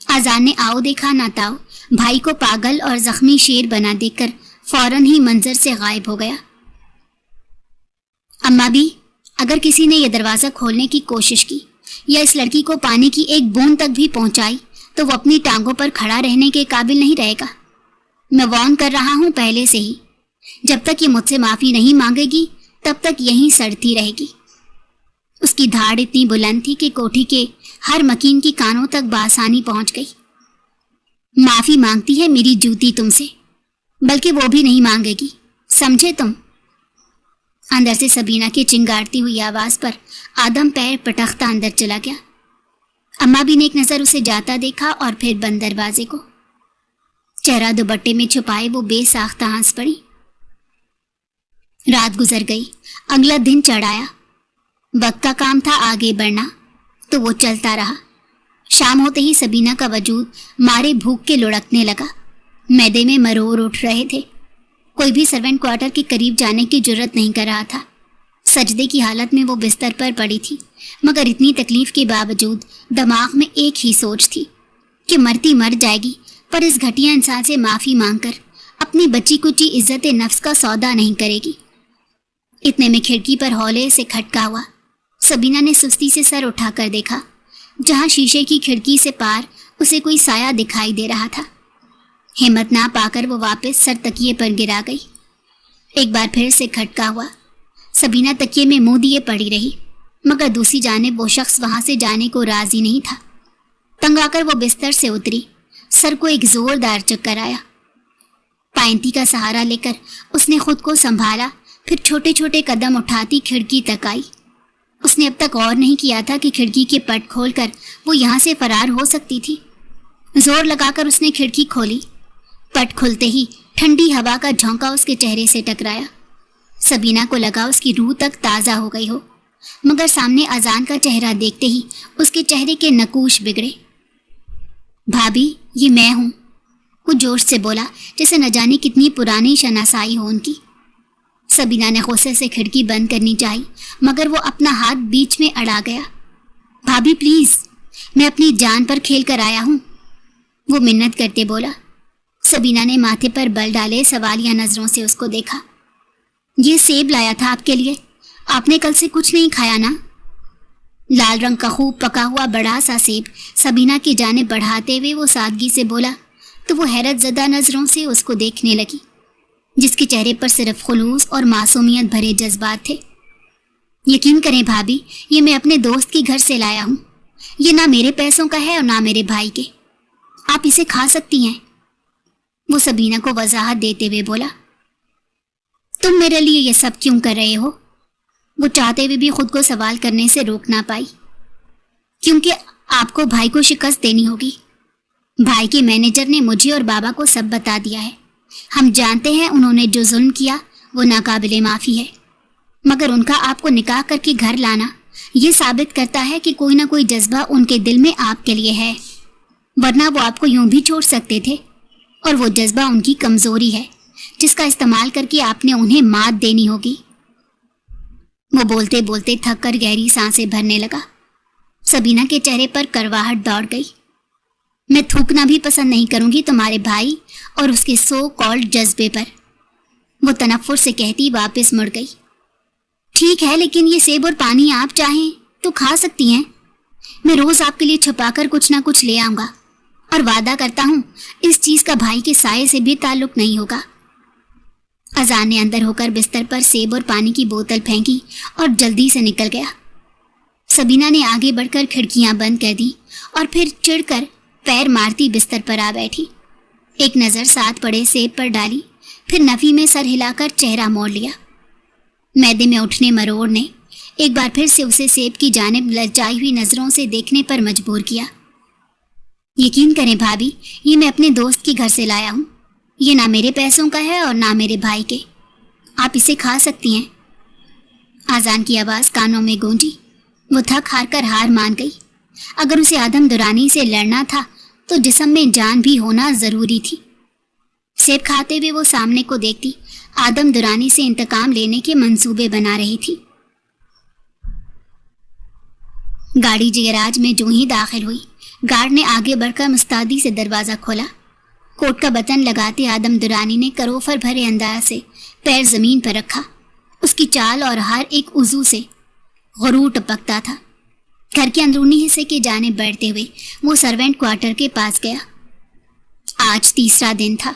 आजान ने आओ देखा ना ताओ بھائی کو پاگل اور زخمی شیر بنا دیکھ کر فوراً ہی منظر سے غائب ہو گیا۔ اماں بھی اگر کسی نے یہ دروازہ کھولنے کی کوشش کی یا اس لڑکی کو پانی کی ایک بوند تک بھی پہنچائی تو وہ اپنی ٹانگوں پر کھڑا رہنے کے قابل نہیں رہے گا۔ میں وارن کر رہا ہوں پہلے سے ہی، جب تک یہ مجھ سے معافی نہیں مانگے گی تب تک یہیں سڑتی رہے گی۔ اس کی دھاڑ اتنی بلند تھی کہ کوٹھی کے ہر مکین کی کانوں تک بآسانی پہنچ گئی۔ معافی مانگتی ہے میری جوتی تم سے، بلکہ وہ بھی نہیں مانگے گی، سمجھے تم؟ اندر سے سبینہ کی چنگاڑتی ہوئی آواز پر آدم پیر پٹختا اندر چلا گیا۔ اماں بھی نے ایک نظر اسے جاتا دیکھا اور پھر بند دروازے کو۔ چہرہ دوپٹے میں چھپائے وہ بے ساختہ ہنس پڑی۔ رات گزر گئی، اگلا دن چڑھ آیا۔ وقت کا کام تھا آگے بڑھنا، تو وہ چلتا رہا۔ شام ہوتے ہی سبینہ کا وجود مارے بھوک کے لڑکنے لگا، معدے میں مرور اٹھ رہے تھے۔ کوئی بھی سرونٹ کوارٹر کے قریب جانے کی جرت نہیں کر رہا تھا۔ سجدے کی حالت میں وہ بستر پر پڑی تھی، مگر اتنی تکلیف کے باوجود دماغ میں ایک ہی سوچ تھی کہ مرتی مر جائے گی، پر اس گھٹیا انسان سے معافی مانگ کر اپنی بچی کچی عزت نفس کا سودا نہیں کرے گی۔ اتنے میں کھڑکی پر ہولے سے کھٹکا ہوا۔ سبینہ نے سستی سے سر اٹھا کر دیکھا، جہاں شیشے کی کھڑکی سے پار اسے کوئی سایہ دکھائی دے رہا تھا۔ ہمت نہ پا کر وہ واپس سر تکیے پر گرا گئی۔ ایک بار پھر سے کھٹکا ہوا۔ سبینہ تکیے میں منہ دیے پڑی رہی، مگر دوسری جانب وہ شخص وہاں سے جانے کو راضی نہیں تھا۔ تنگ آ کر وہ بستر سے اتری، سر کو ایک زوردار چکر آیا۔ پائنتی کا سہارا لے کر اس نے خود کو سنبھالا، پھر چھوٹے چھوٹے قدم اٹھاتی کھڑکی تک آئی۔ اس نے اب تک غور نہیں کیا تھا کہ کھڑکی کے پٹ کھول کر وہ یہاں سے فرار ہو سکتی تھی۔ زور لگا کر اس نے کھڑکی کھولی۔ پٹ کھلتے ہی ٹھنڈی ہوا کا جھونکا اس کے چہرے سے ٹکرایا۔ سبینہ کو لگا اس کی روح تک تازہ ہو گئی ہو، مگر سامنے اذان کا چہرہ دیکھتے ہی اس کے چہرے کے نقوش بگڑے۔ بھابھی، یہ میں ہوں، کچھ جوش سے بولا، جیسے نہ جانے کتنی پرانی شناسائی ہو ان کی۔ سبینہ نے غصے سے کھڑکی بند کرنی چاہی، مگر وہ اپنا ہاتھ بیچ میں اڑا گیا۔ بھابھی پلیز، میں اپنی جان پر کھیل کر آیا ہوں، وہ منت کرتے بولا۔ سبینہ نے ماتھے پر بل ڈالے سوالیہ نظروں سے اس کو دیکھا۔ یہ سیب لایا تھا آپ کے لیے، آپ نے کل سے کچھ نہیں کھایا نا؟ لال رنگ کا خوب پکا ہوا بڑا سا سیب سبینہ کی جانب بڑھاتے ہوئے وہ سادگی سے بولا، تو وہ حیرت زدہ نظروں سے اس کو دیکھنے لگی، جس کے چہرے پر صرف خلوص اور معصومیت بھرے جذبات تھے۔ یقین کریں بھابھی، یہ میں اپنے دوست کے گھر سے لایا ہوں، یہ نہ میرے پیسوں کا ہے اور نہ میرے بھائی کے، آپ اسے کھا سکتی ہیں، وہ سبینہ کو وضاحت دیتے ہوئے بولا۔ تم میرے لیے یہ سب کیوں کر رہے ہو؟ وہ چاہتے ہوئے بھی خود کو سوال کرنے سے روک نہ پائی۔ کیونکہ آپ کو بھائی کو شکست دینی ہوگی۔ بھائی کے مینیجر نے مجھے اور بابا کو سب بتا دیا ہے۔ ہم جانتے ہیں انہوں نے جو ظلم کیا وہ ناقابل معافی ہے، مگر ان کا آپ کو نکاح کر کے گھر لانا یہ ثابت کرتا ہے کہ کوئی نہ کوئی جذبہ ان کے دل میں آپ کے لیے ہے، ورنہ وہ آپ کو یوں بھی چھوڑ سکتے تھے، اور وہ جذبہ ان کی کمزوری ہے جس کا استعمال کر کے آپ نے انہیں مات دینی ہوگی۔ وہ بولتے بولتے تھک کر گہری سانسیں بھرنے لگا۔ سبینہ کے چہرے پر کرواہٹ دوڑ گئی۔ میں تھوکنا بھی پسند نہیں کروں گی تمہارے بھائی اور اس کے سو کالڈ جذبے پر، وہ تنفر سے کہتی واپس مڑ گئی۔ ٹھیک ہے، لیکن یہ سیب اور پانی آپ چاہیں تو کھا سکتی ہیں، میں روز آپ کے لیے چھپا کر کچھ نہ کچھ لے آؤں گا، اور وعدہ کرتا ہوں اس چیز کا بھائی کے سائے سے بھی تعلق نہیں ہوگا۔ اذان نے اندر ہو کر بستر پر سیب اور پانی کی بوتل پھینکی اور جلدی سے نکل گیا۔ سبینہ نے آگے بڑھ کر کھڑکیاں بند کر دی اور پھر چڑھ کر پیر مارتی بستر پر آ بیٹھی۔ ایک نظر ساتھ پڑے سیب پر ڈالی، پھر نفی میں سر ہلا کر چہرہ موڑ لیا۔ معدے میں اٹھنے مروڑ نے ایک بار پھر سے اسے سیب کی جانب للچائی ہوئی نظروں سے دیکھنے پر مجبور کیا۔ یقین کریں بھابھی، یہ میں اپنے دوست کے گھر سے لایا ہوں، یہ نہ میرے پیسوں کا ہے اور نہ میرے بھائی کے، آپ اسے کھا سکتی ہیں۔ آذان کی آواز کانوں میں گونجی۔ وہ تھک ہار کر ہار مان گئی۔ اگر اسے آدم دورانی سے لڑنا تھا تو جسم میں جان بھی ہونا ضروری تھی۔ سیب کھاتے ہوئے وہ سامنے کو دیکھتی آدم دورانی سے انتقام لینے کے منصوبے بنا رہی تھی۔ گاڑی گیراج میں جو ہی داخل ہوئی، گارڈ نے آگے بڑھ کر مستعدی سے دروازہ کھولا۔ कोट का बटन लगाते आदम दुरानी ने करोफर भरे अंदाज से पैर जमीन पर रखा। उसकी चाल और हर एक उज़ू से गुरूर टपकता था। घर के अंदरूनी हिस्से के जानिब बढ़ते हुए वो सर्वेंट क्वार्टर के पास गया। आज तीसरा दिन था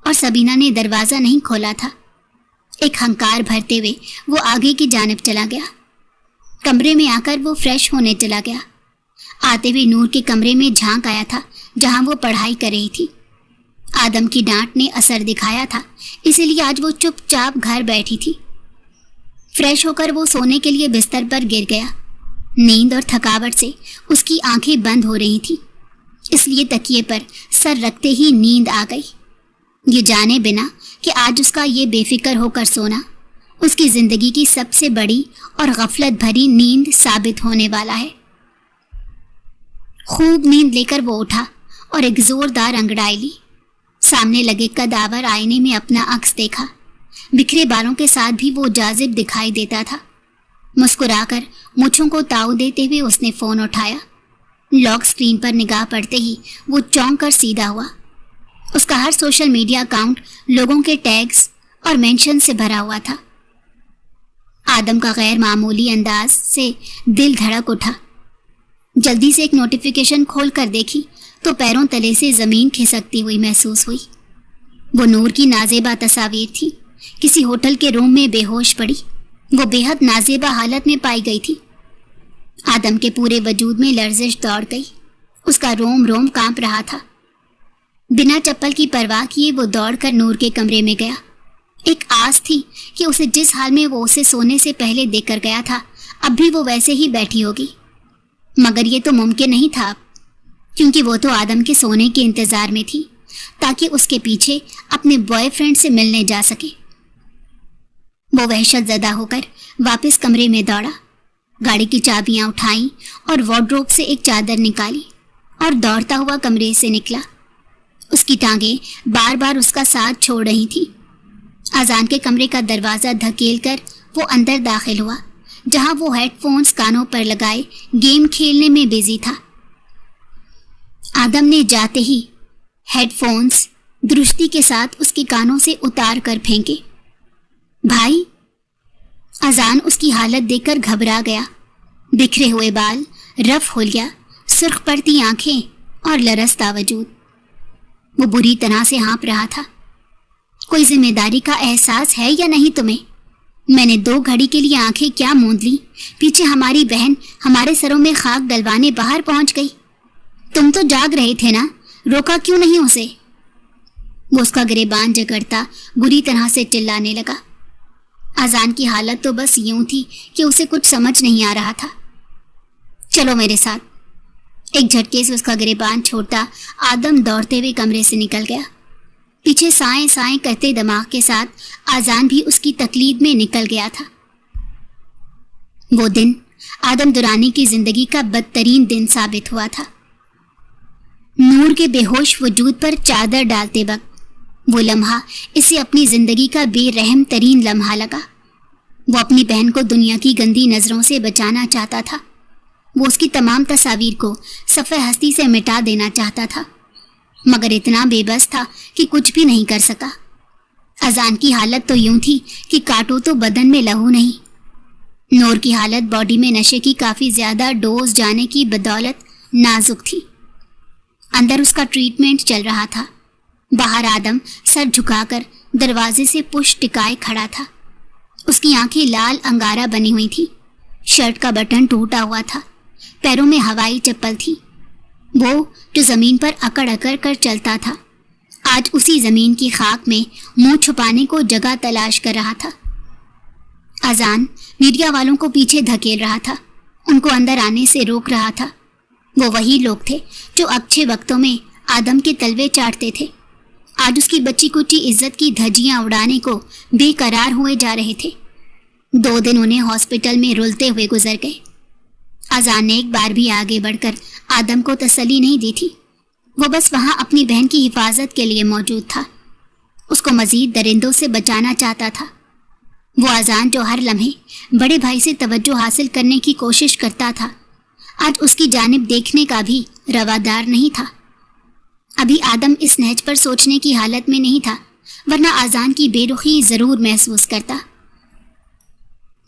और सबीना ने दरवाज़ा नहीं खोला था। एक हंकार भरते हुए वो आगे की जानिब चला गया। कमरे में आकर वो फ्रेश होने चला गया। आते हुए नूर के कमरे में झांक आया था जहां वो पढ़ाई कर रही थी। आदम की डांट ने असर दिखाया था, इसीलिए आज वो चुपचाप घर बैठी थी। फ्रेश होकर वो सोने के लिए बिस्तर पर गिर गया। नींद और थकावट से उसकी आंखें बंद हो रही थी, इसलिए तकिए पर सर रखते ही नींद आ गई, ये जाने बिना कि आज उसका ये बेफिक्र होकर सोना उसकी जिंदगी की सबसे बड़ी और गफलत भरी नींद साबित होने वाला है। खूब नींद लेकर वो उठा और एक जोरदार अंगड़ाई ली। सामने लगे कदावर आईने में अपना अक्स देखा। बिखरे बालों के साथ भी वो जाजिब दिखाई देता था। मुस्कुराकर मूंछों को ताव देते हुए उसने फोन उठाया। लॉक स्क्रीन पर निगाह पड़ते ही वो चौंक कर सीधा हुआ। उसका हर सोशल मीडिया अकाउंट लोगों के टैग्स और मेंशन से भरा हुआ था। आदम का गैर मामूली अंदाज से दिल धड़क उठा। जल्दी से एक नोटिफिकेशन खोल कर देखी तो पैरों तले से जमीन खिसकती हुई महसूस हुई। वो नूर की नाजेबा तस्वीर थी। किसी होटल के रूम में बेहोश पड़ी वो बेहद नाजेबा हालत में पाई गई थी। आदम के पूरे वजूद में लर्जिश दौड़ गई। उसका रोम रोम कांप रहा था। बिना चप्पल की परवाह किए वो दौड़कर नूर के कमरे में गया। एक आस थी कि उसे जिस हाल में वो उसे सोने से पहले देखकर गया था, अब भी वो वैसे ही बैठी होगी। मगर ये तो मुमकिन नहीं था, क्योंकि वो तो आदम के सोने के इंतजार में थी ताकि उसके पीछे अपने बॉयफ्रेंड से मिलने जा सके। वो वहशत ज़दा होकर वापस कमरे में दौड़ा, गाड़ी की चाबियां उठाई और वार्डरोब से एक चादर निकाली और दौड़ता हुआ कमरे से निकला। उसकी टांगें बार बार उसका साथ छोड़ रही थी। अजान के कमरे का दरवाज़ा धकेल कर वो अंदर दाखिल हुआ, जहां वो हेडफोन्स कानों पर लगाए गेम खेलने में बिजी था। आदम ने जाते ही हेडफोन्स दुरुस्ती के साथ उसके कानों से उतार कर फेंके। भाई! अजान उसकी हालत देखकर घबरा गया। बिखरे हुए बाल, रफ हुलिया, सुर्ख पड़ती आंखें और लरसता वजूद। वो बुरी तरह से हाँप रहा था। कोई जिम्मेदारी का एहसास है या नहीं तुम्हें? मैंने 2 घड़ी के लिए आंखें क्या मूंद ली, पीछे हमारी बहन हमारे सरों में खाक डलवाने बाहर पहुंच गई। तुम तो जाग रहे थे ना, रोका क्यों नहीं उसे? वो उसका गिरेबान जकड़ता बुरी तरह से चिल्लाने लगा। अजान की हालत तो बस यूं थी कि उसे कुछ समझ नहीं आ रहा था। चलो मेरे साथ। एक झटके से उसका गिरेबान छोड़ता आदम दौड़ते हुए कमरे से निकल गया। पीछे साएं साएं करते दिमाग के साथ आजान भी उसकी तकलीद में निकल गया था। वो दिन आदम दुरानी की जिंदगी का बदतरीन दिन साबित हुआ था। नूर के बेहोश वजूद पर चादर डालते वक्त वो लम्हा इसे अपनी जिंदगी का बेरहम तरीन लम्हा लगा। वो अपनी बहन को दुनिया की गंदी नजरों से बचाना चाहता था। वो उसकी तमाम तस्वीर को सफ़े हस्ती से मिटा देना चाहता था, मगर इतना बेबस था कि कुछ भी नहीं कर सका। अजान की हालत तो यूं थी कि काटो तो बदन में लहू नहीं। नूर की हालत बॉडी में नशे की काफ़ी ज़्यादा डोज जाने की बदौलत नाजुक थी। अंदर उसका ट्रीटमेंट चल रहा था। बाहर आदम सर झुकाकर दरवाजे से पुश टिकाए खड़ा था। उसकी आंखें लाल अंगारा बनी हुई थी। शर्ट का बटन टूटा हुआ था। पैरों में हवाई चप्पल थी। वो जो ज़मीन पर अकड़ अकड़ कर चलता था, आज उसी ज़मीन की खाक में मुंह छुपाने को जगह तलाश कर रहा था। अजान मीडिया वालों को पीछे धकेल रहा था, उनको अंदर आने से रोक रहा था। वो वही लोग थे जो अच्छे वक्तों में आदम के तलवे चाटते थे। आज उसकी बच्ची कुची इज्जत की धज्जियां उड़ाने को बेकरार हुए जा रहे थे। 2 दिन उन्हें हॉस्पिटल में रुलते हुए गुजर गए। अजान ने एक बार भी आगे बढ़कर आदम को तसल्ली नहीं दी थी। वो बस वहां अपनी बहन की हिफाजत के लिए मौजूद था। उसको मजीद दरिंदों से बचाना चाहता था। वो अजान जो हर लम्हे बड़े भाई से तवज्जो हासिल करने की कोशिश करता था, आज उसकी जानिब देखने का भी रवादार नहीं था। ابھی آدم اس نہج پر سوچنے کی حالت میں نہیں تھا، ورنہ اذان کی بے رخی ضرور محسوس کرتا۔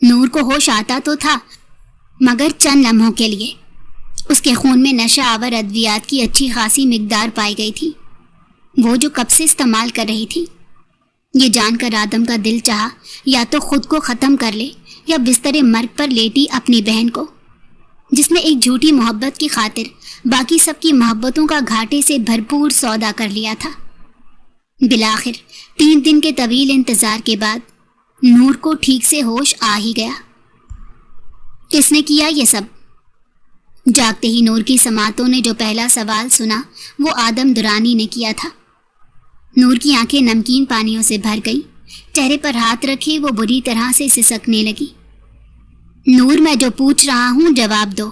نور کو ہوش آتا تو تھا، مگر چند لمحوں کے لیے۔ اس کے خون میں نشہ آور ادویات کی اچھی خاصی مقدار پائی گئی تھی، وہ جو کب سے استعمال کر رہی تھی۔ یہ جان کر آدم کا دل چاہا یا تو خود کو ختم کر لے یا بستر مرگ پر لیٹی اپنی بہن کو، جس نے ایک جھوٹی محبت کی خاطر باقی سب کی محبتوں کا گھاٹے سے بھرپور سودا کر لیا تھا۔ بالآخر 3 دن کے طویل انتظار کے بعد نور کو ٹھیک سے ہوش آ ہی گیا۔ کس نے کیا یہ سب؟ جاگتے ہی نور کی سماعتوں نے جو پہلا سوال سنا وہ آدم درانی نے کیا تھا۔ نور کی آنکھیں نمکین پانیوں سے بھر گئی، چہرے پر ہاتھ رکھے وہ بری طرح سے سسکنے لگی۔ نور، میں جو پوچھ رہا ہوں جواب دو۔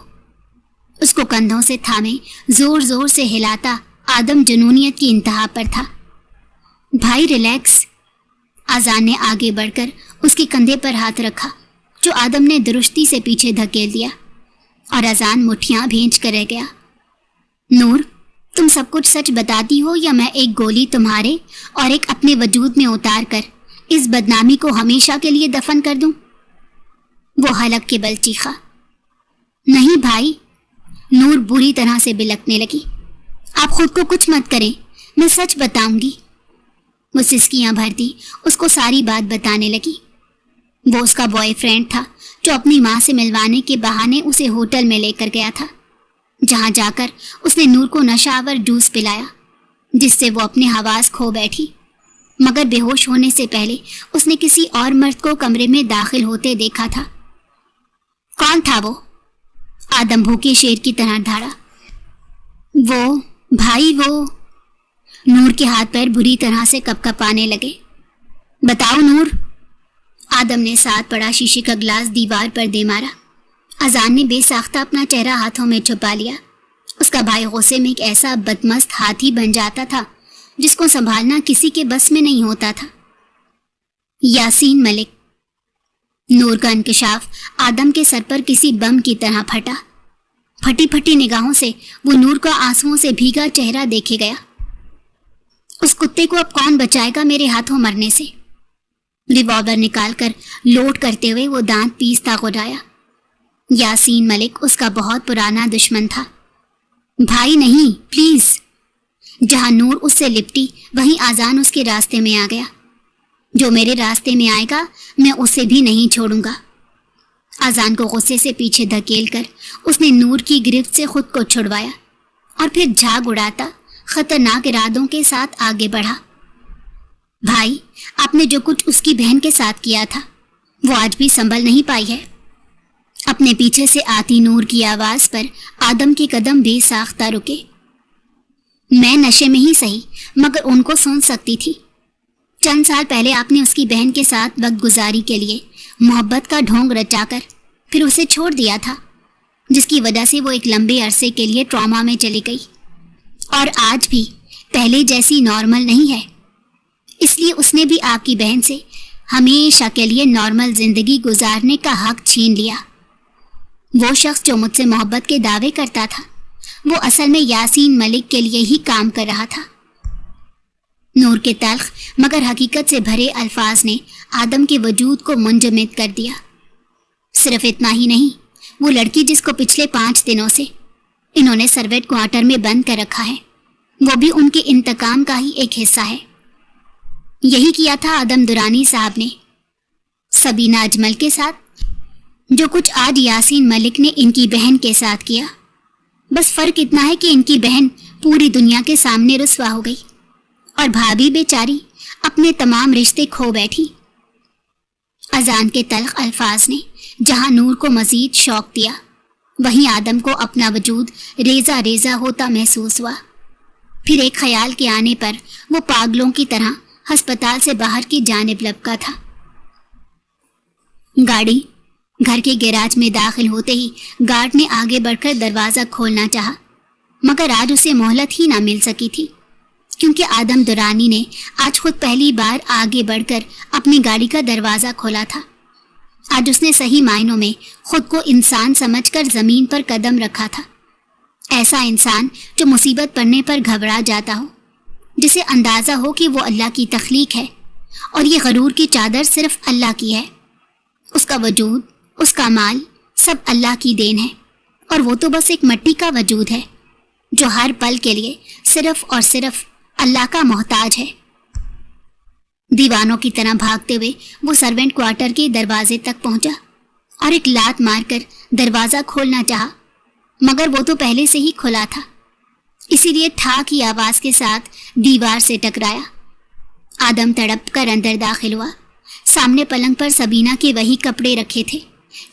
اس کو کندھوں سے تھامے زور زور سے ہلاتا آدم جنونیت کی انتہا پر تھا۔ بھائی ریلیکس۔ اذان نے آگے بڑھ کر اس کے کندھے پر ہاتھ رکھا، جو آدم نے درستی سے پیچھے دھکیل دیا، اور اذان مٹھیاں بھینچ کر رہ گیا۔ نور، تم سب کچھ سچ بتاتی ہو یا میں ایک گولی تمہارے اور ایک اپنے وجود میں اتار کر اس بدنامی کو ہمیشہ کے لیے دفن کر دوں؟ وہ حلق کے بل چیخا۔ نہیں بھائی، نور بری طرح سے بلکنے لگی۔ آپ خود کو کچھ مت کریں، میں سچ بتاؤں گی۔ وہ سسکیاں بھرتی اس کو ساری بات بتانے لگی۔ وہ اس کا بوائے فرینڈ تھا جو اپنی ماں سے ملوانے کے بہانے اسے ہوٹل میں لے کر گیا تھا، جہاں جا کر اس نے نور کو نشہ آور جوس پلایا، جس سے وہ اپنے حواس کھو بیٹھی، مگر بے ہوش ہونے سے پہلے اس نے کسی اور مرد کو کمرے میں داخل ہوتے دیکھا تھا۔ کون تھا وہ؟ آدم بھوکے شیر کی طرح دھاڑا۔ وہ بھائی، وہ نور کے ہاتھ پیر بری طرح سے کپ کپانے لگے۔ بتاؤ نور۔ آدم نے ساتھ پڑا شیشے کا گلاس دیوار پر دے مارا۔ اذان نے بے ساختہ اپنا چہرہ ہاتھوں میں چھپا لیا۔ اس کا بھائی غصے میں ایک ایسا بدمست ہاتھی بن جاتا تھا جس کو سنبھالنا کسی کے بس میں نہیں ہوتا تھا۔ یاسین ملک۔ نور کا انکشاف آدم کے سر پر کسی بم کی طرح پھٹا۔ پھٹی پھٹی نگاہوں سے وہ نور کا آنسوؤں سے بھیگا چہرہ دیکھے گیا۔ اس کتے کو اب کون بچائے گا میرے ہاتھوں مرنے سے؟ ریوالور نکال کر لوڈ کرتے ہوئے وہ دانت پیستا گڈایا۔ یاسین ملک اس کا بہت پرانا دشمن تھا۔ بھائی نہیں، پلیز۔ جہاں نور اس سے لپٹی وہیں آذان اس کے راستے میں آ گیا۔ جو میرے راستے میں آئے گا میں اسے بھی نہیں چھوڑوں گا۔ آذان کو غصے سے پیچھے دھکیل کر اس نے نور کی گرفت سے خود کو چھڑوایا اور پھر جھاگ اڑاتا خطرناک ارادوں کے ساتھ آگے بڑھا۔ بھائی، آپ نے جو کچھ اس کی بہن کے ساتھ کیا تھا وہ آج بھی سنبھل نہیں پائی ہے۔ اپنے پیچھے سے آتی نور کی آواز پر آدم کے قدم بے ساختہ رکے۔ میں نشے میں ہی صحیح مگر ان کو سن سکتی تھی۔ چند سال پہلے آپ نے اس کی بہن کے ساتھ وقت گزاری کے لیے محبت کا ڈھونگ رچا کر پھر اسے چھوڑ دیا تھا، جس کی وجہ سے وہ ایک لمبے عرصے کے لیے ٹراما میں چلی گئی، اور آج بھی پہلے جیسی نارمل نہیں ہے۔ اس لیے اس نے بھی آپ کی بہن سے ہمیشہ کے لیے نارمل زندگی گزارنے کا حق چھین لیا۔ وہ شخص جو مجھ سے محبت کے دعوے کرتا تھا وہ اصل میں یاسین ملک کے لیے ہی کام کر رہا تھا۔ نور کے تلخ مگر حقیقت سے بھرے الفاظ نے آدم کے وجود کو منجمد کر دیا۔ صرف اتنا ہی نہیں، وہ لڑکی جس کو پچھلے 5 دنوں سے انہوں نے سرویٹ کوارٹر میں بند کر رکھا ہے، وہ بھی ان کے انتقام کا ہی ایک حصہ ہے۔ یہی کیا تھا آدم درانی صاحب نے سبینہ اجمل کے ساتھ، جو کچھ آج یاسین ملک نے ان کی بہن کے ساتھ کیا۔ بس فرق اتنا ہے کہ ان کی بہن پوری دنیا کے سامنے رسوا ہو گئی اور بھابھی بیچاری اپنے تمام رشتے کھو بیٹھی۔ اذان کے تلخ الفاظ نے جہاں نور کو مزید شوق دیا، وہیں آدم کو اپنا وجود ریزہ ریزہ ہوتا محسوس ہوا۔ پھر ایک خیال کے آنے پر وہ پاگلوں کی طرح ہسپتال سے باہر کی جانب لپکا تھا۔ گاڑی گھر کے گیراج میں داخل ہوتے ہی گارڈ نے آگے بڑھ کر دروازہ کھولنا چاہا، مگر آج اسے مہلت ہی نہ مل سکی تھی، کیونکہ آدم درانی نے آج خود پہلی بار آگے بڑھ کر اپنی گاڑی کا دروازہ کھولا تھا۔ آج اس نے صحیح معنوں میں خود کو انسان سمجھ کر زمین پر قدم رکھا تھا ایسا انسان جو مصیبت پڑنے پر گھبرا جاتا ہو، جسے اندازہ ہو کہ وہ اللہ کی تخلیق ہے اور یہ غرور کی چادر صرف اللہ کی ہے۔ اس کا وجود، اس کا مال سب اللہ کی دین ہے، اور وہ تو بس ایک مٹی کا وجود ہے جو ہر پل کے لیے صرف اور صرف اللہ کا محتاج ہے۔ دیوانوں کی طرح بھاگتے ہوئے وہ سرونٹ کوارٹر کے دروازے تک پہنچا اور ایک لات مار کر دروازہ کھولنا چاہا، مگر وہ تو پہلے سے ہی کھلا تھا، اسی لیے ٹھا کی آواز کے ساتھ دیوار سے ٹکرایا۔ آدم تڑپ کر اندر داخل ہوا۔ سامنے پلنگ پر سبینہ کے وہی کپڑے رکھے تھے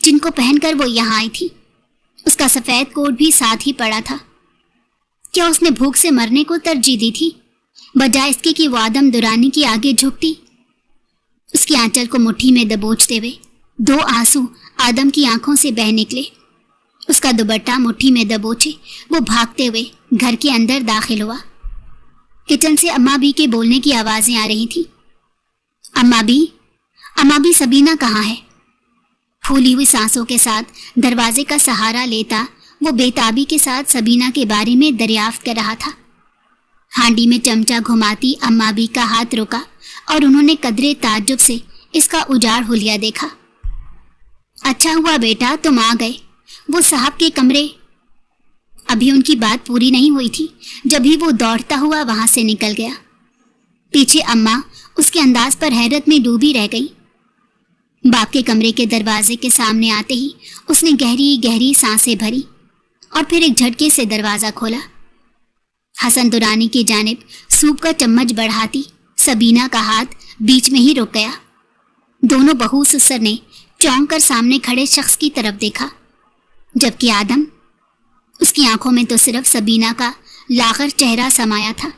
جن کو پہن کر وہ یہاں آئی تھی۔ اس کا سفید کوٹ بھی ساتھ ہی پڑا تھا۔ کیا اس نے بھوک سے مرنے کو ترجیح دی تھی بجائے اس کے کہ وہ آدم درانی کی آگے جھکتی؟ اس کی آنچل کو مٹھی میں دبوچتے ہوئے 2 آنسو آدم کی آنکھوں سے بہہ نکلے۔ اس کا دوپٹہ مٹھی میں دبوچے وہ بھاگتے ہوئے گھر کے اندر داخل ہوا۔ کچن سے اماں بھی کے بولنے کی آوازیں آ رہی تھیں۔ اماں بھی سبینہ کہاں ہے؟ پھولی ہوئی سانسوں کے ساتھ دروازے کا سہارا لیتا وہ بے تابی کے ساتھ سبینہ کے بارے میں دریافت کر رہا تھا۔ ہانڈی میں چمچہ گھماتی اماں بھی کا ہاتھ رکا اور انہوں نے قدرے تعجب سے اس کا اجاڑ حلیہ دیکھا۔ اچھا ہوا بیٹا تم آ گئے، وہ صاحب کے کمرے۔ ابھی ان کی بات پوری نہیں ہوئی تھی جبھی وہ دوڑتا ہوا وہاں سے نکل گیا۔ پیچھے اماں اس کے انداز پر حیرت میں ڈوبی رہ گئی۔ باپ کے کمرے کے دروازے کے سامنے آتے ہی اس نے گہری گہری سانسیں بھری اور پھر ایک جھٹکے سے دروازہ کھولا۔ حسن درانی کی جانب سوپ کا چمچ بڑھاتی سبینہ کا ہاتھ بیچ میں ہی رک گیا۔ دونوں بہو سسر نے چونک کر سامنے کھڑے شخص کی طرف دیکھا، جبکہ آدم، اس کی آنکھوں میں تو صرف سبینہ کا لاغر چہرہ سمایا تھا۔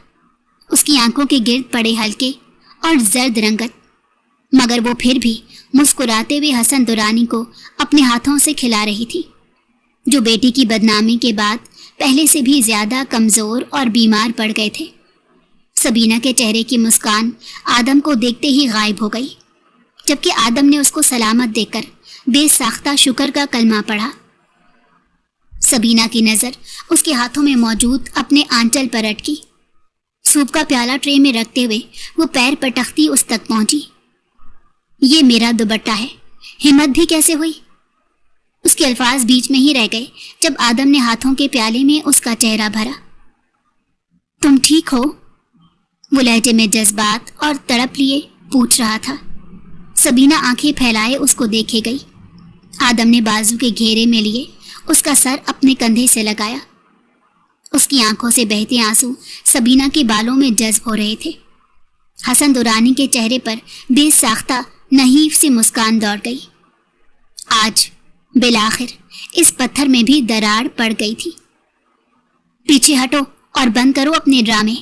اس کی آنکھوں کے گرد پڑے ہلکے اور زرد رنگت، مگر وہ پھر بھی مسکراتے ہوئے حسن درانی کو اپنے ہاتھوں سے کھلا رہی تھی، جو بیٹی کی بدنامی کے بعد پہلے سے بھی زیادہ کمزور اور بیمار پڑ گئے تھے۔ سبینہ کے چہرے کی مسکان آدم کو دیکھتے ہی غائب ہو گئی، جبکہ آدم نے اس کو سلامت دیکھ کر بے ساختہ شکر کا کلمہ پڑھا۔ سبینہ کی نظر اس کے ہاتھوں میں موجود اپنے آنچل پر اٹکی۔ سوپ کا پیالہ ٹرے میں رکھتے ہوئے وہ پیر پٹکتی اس تک پہنچی۔ یہ میرا دوپٹہ ہے، ہمت بھی کیسے ہوئی؟ اس کے الفاظ بیچ میں ہی رہ گئے جب آدم نے ہاتھوں کے پیالے میں اس کا چہرہ بھرا۔ تم ٹھیک ہو؟ وہ لہجے میں جذبات اور تڑپ لیے پوچھ رہا تھا۔ سبینہ آنکھیں پھیلائے اس کو دیکھے گئی۔ آدم نے بازو کے گھیرے میں لیے اس کا سر اپنے کندھے سے لگایا۔ اس کی آنکھوں سے بہتے آنسو سبینہ کے بالوں میں جذب ہو رہے تھے۔ حسن درانی کے چہرے پر بے ساختہ نحیف سی مسکان دوڑ گئی۔ آج بالآخر اس پتھر میں بھی دراڑ پڑ گئی تھی۔ پیچھے ہٹو اور بند کرو اپنے ڈرامے۔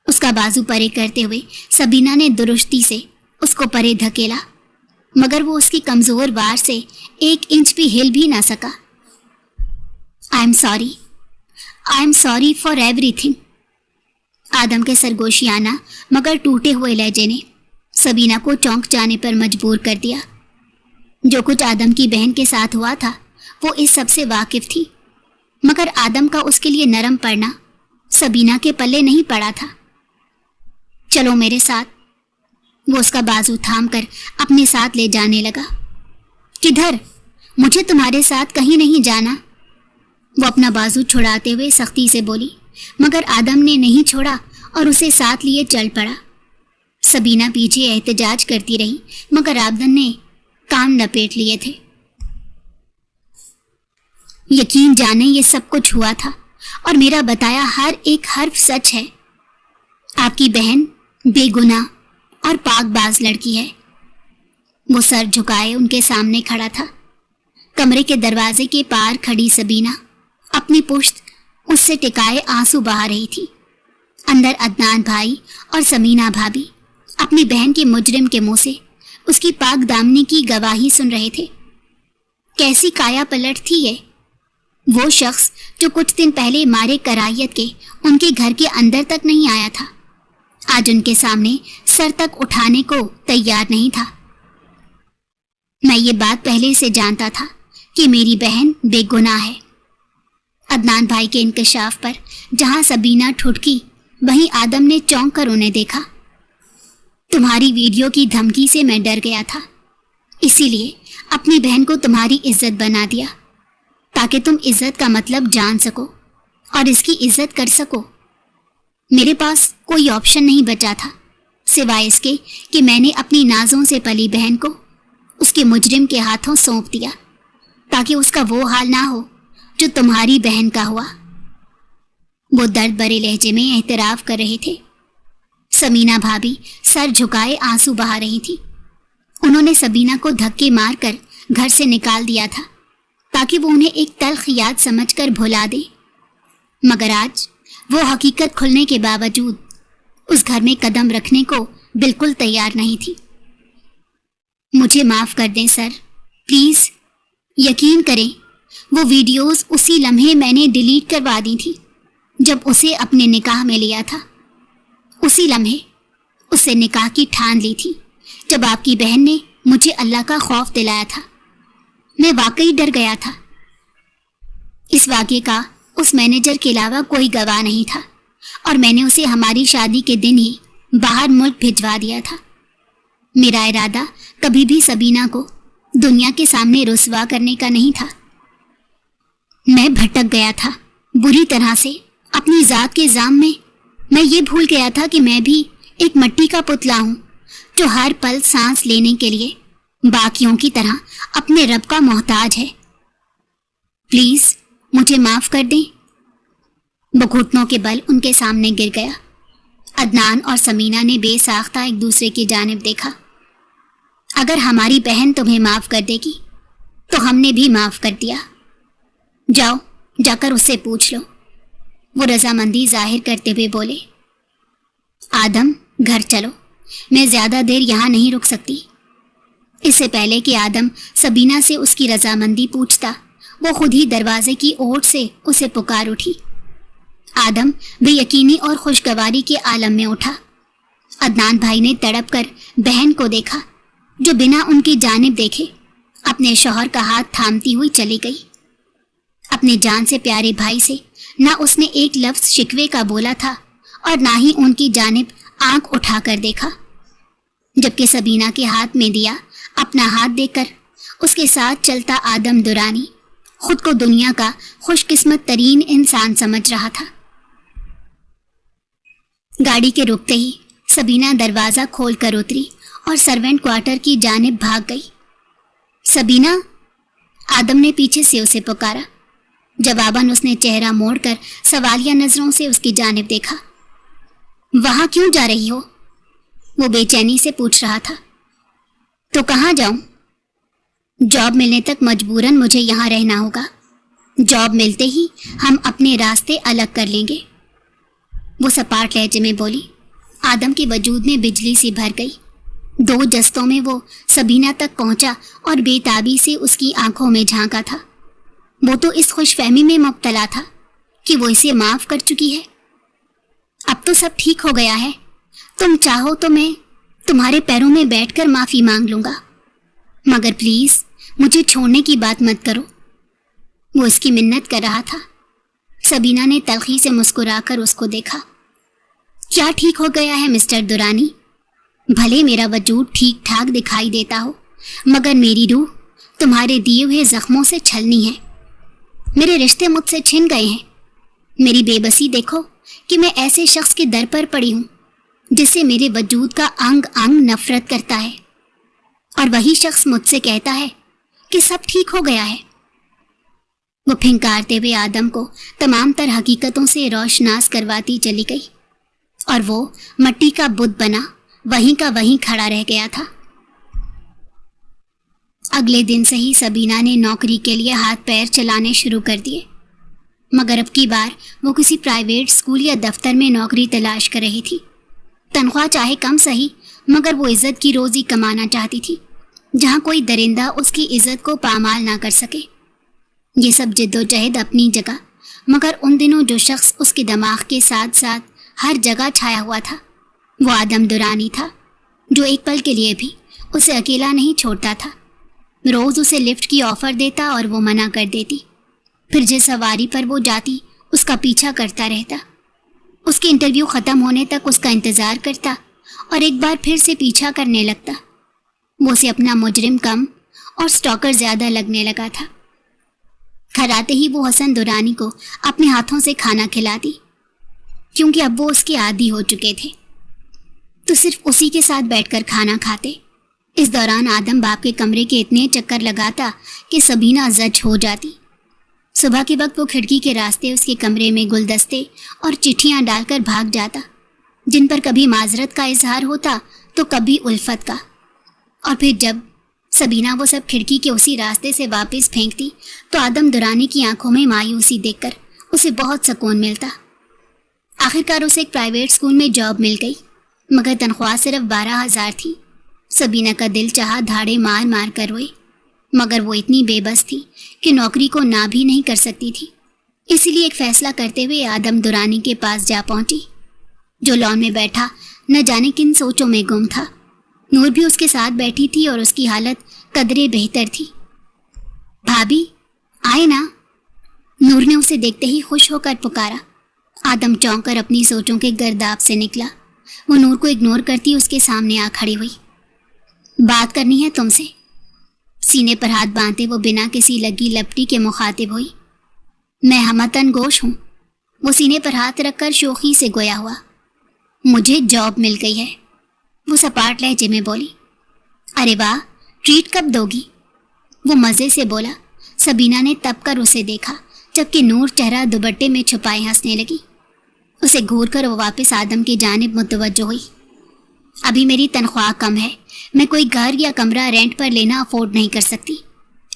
اس کا بازو پرے کرتے ہوئے سبینہ نے درستی سے اس کو پرے دھکیلا، مگر وہ اس کی کمزور وار سے 1 انچ بھی ہل بھی نہ سکا۔ I am sorry for every thing. آدم کے سرگوشیانہ مگر ٹوٹے ہوئے لہجے نے سبینہ کو چونک جانے پر مجبور کر دیا۔ جو کچھ آدم کی بہن کے ساتھ ہوا تھا وہ اس سب سے واقف تھی، مگر آدم کا اس کے لیے نرم پڑنا سبینہ کے پلے نہیں پڑا تھا۔ چلو میرے ساتھ۔ وہ اس کا بازو تھام کر اپنے ساتھ لے جانے لگا۔ کدھر؟ مجھے تمہارے ساتھ کہیں نہیں جانا۔ وہ اپنا بازو چھڑاتے ہوئے سختی سے بولی، مگر آدم نے نہیں چھوڑا اور اسے ساتھ لیے چل پڑا۔ سبینہ پیچھے احتجاج کرتی رہی، مگر آدم نے کان لپیٹ لیے تھے۔ یقین جانے یہ سب کچھ ہوا تھا اور میرا بتایا ہر ایک حرف سچ ہے۔ آپ کی بہن بے گناہ اور پاک باز لڑکی ہے۔ وہ سر جھکائے ان کے سامنے کھڑا تھا۔ کمرے کے دروازے کے پار کھڑی سبینہ اپنی پشت اس سے ٹکائے آنسو بہا رہی تھی۔ اندر عدنان بھائی اور سمینہ بھابھی اپنی بہن کے مجرم کے منہ سے اس کی پاک دامنی کی گواہی سن رہے تھے۔ کیسی کایا پلٹ تھی یہ؟ وہ شخص جو کچھ دن پہلے مارے کرائیت کے ان کے گھر کے اندر تک نہیں آیا تھا، آج ان کے سامنے سر تک اٹھانے کو تیار نہیں تھا۔ میں یہ بات پہلے سے جانتا تھا کہ میری بہن بے گناہ ہے۔ अदनान भाई के इंकशाफ पर जहां सबीना ठुठकी, वहीं आदम ने चौंक कर उन्हें देखा। तुम्हारी वीडियो की धमकी से मैं डर गया था, इसीलिए अपनी बहन को तुम्हारी इज्जत बना दिया, ताकि तुम इज्जत का मतलब जान सको और इसकी इज्जत कर सको। मेरे पास कोई ऑप्शन नहीं बचा था सिवाय इसके कि मैंने अपनी नाजों से पली बहन को उसके मुजरिम के हाथों सौंप दिया, ताकि उसका वो हाल ना हो जो तुम्हारी बहन का हुआ। वो दर्द भरे लहजे में एहतराफ कर रहे थे। समीना भाभी सर झुकाए आंसू बहा रही थी। उन्होंने सबीना को धक्के मारकर घर से निकाल दिया था, ताकि वो उन्हें एक तल्ख याद समझकर भुला दे। मगर आज वो हकीकत खुलने के बावजूद उस घर में कदम रखने को बिल्कुल तैयार नहीं थी। मुझे माफ कर दें सर, प्लीज। यकीन करें, वो वीडियोस उसी लम्हे मैंने डिलीट करवा दी थी जब उसे अपने निकाह में लिया था। उसी लम्हे उससे निकाह की ठान ली थी जब आपकी बहन ने मुझे अल्लाह का खौफ दिलाया था। मैं वाकई डर गया था। इस वाक़े का उस मैनेजर के अलावा कोई गवाह नहीं था और मैंने उसे हमारी शादी के दिन ही बाहर मुल्क भिजवा दिया था। मेरा इरादा कभी भी सबीना को दुनिया के सामने रुसवा करने का नहीं था। मैं भटक गया था बुरी तरह से अपनी ज़ात के जाम में। मैं ये भूल गया था कि मैं भी एक मिट्टी का पुतला हूँ जो हर पल सांस लेने के लिए बाकियों की तरह अपने रब का मोहताज है। प्लीज मुझे माफ कर दें। वो घुटनों के बल उनके सामने गिर गया। अदनान और समीना ने बेसाख्ता एक दूसरे की जानिब देखा। अगर हमारी बहन तुम्हें माफ कर देगी तो हमने भी माफ कर दिया। जाओ, जाकर उससे पूछ लो, वो रजामंदी जाहिर करते हुए बोले। आदम, घर चलो, मैं ज्यादा देर यहाँ नहीं रुक सकती। इससे पहले कि आदम सबीना से उसकी रजामंदी पूछता, वो खुद ही दरवाजे की ओर से उसे पुकार उठी। आदम बेयकीनी और खुशगवारी के आलम में उठा। अदनान भाई ने तड़प कर बहन को देखा, जो बिना उनकी जानिब देखे अपने शौहर का हाथ थामती हुई चली गई। अपने जान से प्यारे भाई से ना उसने एक लफ्ज शिकवे का बोला था और ना ही उनकी जानिब आंख उठाकर देखा। जबकि सबीना के हाथ में दिया अपना हाथ देकर उसके साथ चलता आदम दुरानी खुद को दुनिया का खुशकिस्मत तरीन इंसान समझ रहा था। गाड़ी के रुकते ही सबीना दरवाजा खोलकर उतरी और सर्वेंट क्वार्टर की जानिब भाग गई। सबीना, आदम ने पीछे से उसे पुकारा। जवाबन उसने चेहरा मोड़कर सवालिया नजरों से उसकी जानिब देखा। वहां क्यों जा रही हो? वो बेचैनी से पूछ रहा था। तो कहाँ जाऊं? जॉब मिलने तक मजबूरन मुझे यहाँ रहना होगा। जॉब मिलते ही हम अपने रास्ते अलग कर लेंगे, वो सपाट लहजे में बोली। आदम के वजूद में बिजली सी भर गई। 2 जस्तों में वो सबीना तक पहुंचा और बेताबी से उसकी आंखों में झांका था। वो तो इस खुशफहमी में मुब्तला था कि वो इसे माफ कर चुकी है। अब तो सब ठीक हो गया है। तुम चाहो तो मैं तुम्हारे पैरों में बैठकर माफी मांग लूंगा, मगर प्लीज मुझे छोड़ने की बात मत करो। वो इसकी मिन्नत कर रहा था। सबीना ने तलखी से मुस्कुराकर उसको देखा। क्या ठीक हो गया है मिस्टर दुरानी? भले मेरा वजूद ठीक ठाक दिखाई देता हो, मगर मेरी रूह तुम्हारे दिए हुए जख्मों से छलनी है। मेरे रिश्ते मुझसे छिन गए हैं। मेरी बेबसी देखो कि मैं ऐसे शख्स के दर पर पड़ी हूं जिससे मेरे वजूद का अंग अंग नफरत करता है, और वही शख्स मुझसे कहता है कि सब ठीक हो गया है। वो फिंकारते हुए आदम को तमाम तर हकीकतों से रोशनास करवाती चली गई और वो मिट्टी का बुत बना वहीं का वहीं खड़ा रह गया था। अगले दिन से ही सबीना ने नौकरी के लिए हाथ पैर चलाने शुरू कर दिए, मगर अब की बार वो किसी प्राइवेट स्कूल या दफ्तर में नौकरी तलाश कर रही थी। तनख्वाह चाहे कम सही, मगर वो इज्जत की रोजी कमाना चाहती थी, जहाँ कोई दरिंदा उसकी इज्जत को पामाल ना कर सके। ये सब जिद्दोजहद अपनी जगह, मगर उन दिनों जो शख्स उसके दिमाग के साथ साथ हर जगह छाया हुआ था वो आदम दुरानी था, जो एक पल के लिए भी उसे अकेला नहीं छोड़ता था। रोज़ उसे लिफ्ट की ऑफ़र देता और वो मना कर देती। پھر جس سواری پر وہ جاتی اس کا پیچھا کرتا رہتا، اس کے انٹرویو ختم ہونے تک اس کا انتظار کرتا اور ایک بار پھر سے پیچھا کرنے لگتا۔ وہ اسے اپنا مجرم کم اور سٹاکر زیادہ لگنے لگا تھا۔ گھر آتے ہی وہ حسن درانی کو اپنے ہاتھوں سے کھانا کھلاتی، کیونکہ اب وہ اس کے عادی ہو چکے تھے، تو صرف اسی کے ساتھ بیٹھ کر کھانا کھاتے۔ اس دوران آدم باپ کے کمرے کے اتنے چکر لگاتا کہ سبینہ زج ہو جاتی۔ صبح کے وقت وہ کھڑکی کے راستے اس کے کمرے میں گلدستے اور چٹھیاں ڈال کر بھاگ جاتا، جن پر کبھی معذرت کا اظہار ہوتا تو کبھی الفت کا، اور پھر جب سبینہ وہ سب کھڑکی کے اسی راستے سے واپس پھینکتی تو آدم درانی کی آنکھوں میں مایوسی دیکھ کر اسے بہت سکون ملتا۔ آخرکار اسے ایک پرائیویٹ اسکول میں جاب مل گئی، مگر تنخواہ صرف 12,000 تھی۔ سبینہ کا دل چاہا دھاڑے مار مار کر روئے، مگر وہ اتنی بے بس تھی کہ نوکری کو نہ بھی نہیں کر سکتی تھی۔ اسی لیے ایک فیصلہ کرتے ہوئے آدم درانی کے پاس جا پہنچی، جو لان میں بیٹھا نہ جانے کن سوچوں میں گم تھا۔ نور بھی اس کے ساتھ بیٹھی تھی اور اس کی حالت قدرے بہتر تھی۔ بھابھی آئے نا؟ نور نے اسے دیکھتے ہی خوش ہو کر پکارا۔ آدم چونک کر اپنی سوچوں کے گرداب سے نکلا۔ وہ نور کو اگنور کرتی اس کے سامنے آ کھڑی ہوئی۔ بات کرنی ہے تم سے، سینے پر ہاتھ باندھے وہ بنا کسی لگی لپٹی کے مخاطب ہوئی۔ میں ہمتن گوش ہوں، وہ سینے پر ہاتھ رکھ کر شوخی سے گویا ہوا۔ مجھے جاب مل گئی ہے، وہ سپاٹ لہجے میں بولی۔ ارے واہ، ٹریٹ کب دو گی؟ وہ مزے سے بولا۔ سبینہ نے تب کر اسے دیکھا جبکہ نور چہرہ دوپٹے میں چھپائے ہنسنے لگی۔ اسے گھور کر وہ واپس آدم کی جانب متوجہ ہوئی۔ ابھی میری تنخواہ کم ہے، میں کوئی گھر یا کمرہ رینٹ پر لینا افورڈ نہیں کر سکتی،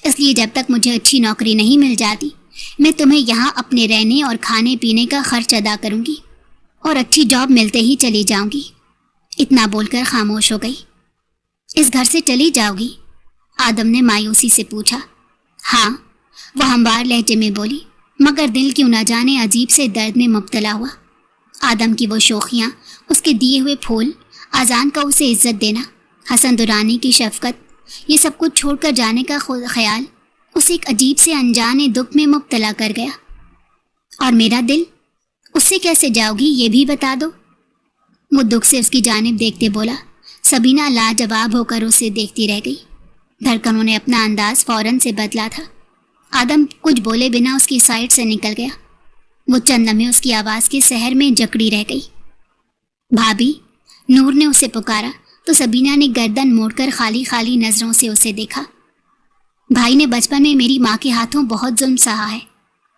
اس لیے جب تک مجھے اچھی نوکری نہیں مل جاتی میں تمہیں یہاں اپنے رہنے اور کھانے پینے کا خرچ ادا کروں گی اور اچھی جاب ملتے ہی چلی جاؤں گی۔ اتنا بول کر خاموش ہو گئی۔ اس گھر سے چلی جاؤ گی؟ آدم نے مایوسی سے پوچھا۔ ہاں، وہ ہموار لہجے میں بولی، مگر دل کیوں نہ جانے عجیب سے درد میں مبتلا ہوا۔ آدم کی وہ شوخیاں، اس کے دیے ہوئے پھول، اذان کا اسے عزت دینا، حسن درانی کی شفقت، یہ سب کچھ چھوڑ کر جانے کا خیال اسے ایک عجیب سے انجانے دکھ میں مبتلا کر گیا۔ اور میرا دل، اس سے کیسے جاؤ گی یہ بھی بتا دو؟ وہ دکھ سے اس کی جانب دیکھتے بولا۔ سبینہ لاجواب ہو کر اسے دیکھتی رہ گئی۔ دھڑکنوں نے اپنا انداز فوراً سے بدلا تھا۔ آدم کچھ بولے بنا اس کی سائڈ سے نکل گیا۔ وہ چند لمحے اس کی آواز کے سحر میں جکڑی رہ گئی۔ بھابھی، نور نے اسے پکارا تو سبینہ نے گردن موڑ کر خالی خالی نظروں سے اسے دیکھا۔ بھائی نے بچپن میں میری ماں کے ہاتھوں بہت ظلم سہا ہے۔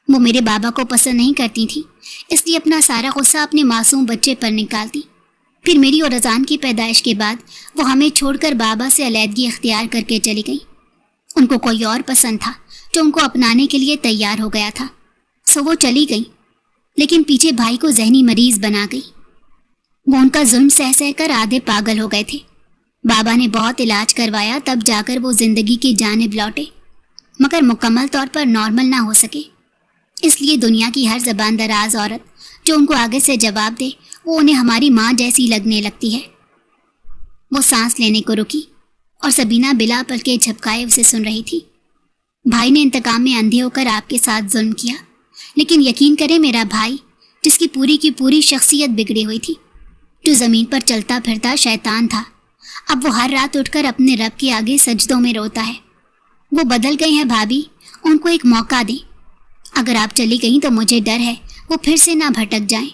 وہ میرے بابا کو پسند نہیں کرتی تھی، اس لیے اپنا سارا غصہ اپنے معصوم بچے پر نکالتی۔ پھر میری اور اذان کی پیدائش کے بعد وہ ہمیں چھوڑ کر بابا سے علیحدگی اختیار کر کے چلی گئی۔ ان کو کوئی اور پسند تھا جو ان کو اپنانے کے لیے تیار ہو گیا تھا، سو وہ چلی گئی، لیکن پیچھے بھائی کو ذہنی مریض بنا گئی۔ وہ ان کا ظلم سہ سہ کر آدھے پاگل ہو گئے تھے۔ بابا نے بہت علاج کروایا، تب جا کر وہ زندگی کی جانب لوٹے، مگر مکمل طور پر نارمل نہ ہو سکے۔ اس لیے دنیا کی ہر زبان دراز عورت جو ان کو آگے سے جواب دے وہ انہیں ہماری ماں جیسی لگنے لگتی ہے۔ وہ سانس لینے کو رکی اور سبینہ بلا پلکے جھپکائے اسے سن رہی تھی۔ بھائی نے انتقام میں اندھے ہو کر آپ کے ساتھ ظلم کیا، لیکن یقین کرے میرا بھائی، جس کی پوری شخصیت بگڑی ہوئی تھی، جو زمین پر چلتا پھرتا شیطان تھا، اب وہ ہر رات اٹھ کر اپنے رب کے آگے سجدوں میں روتا ہے۔ وہ بدل گئے ہیں بھابھی، ان کو ایک موقع دیں۔ اگر آپ چلی گئیں تو مجھے ڈر ہے وہ پھر سے نہ بھٹک جائیں۔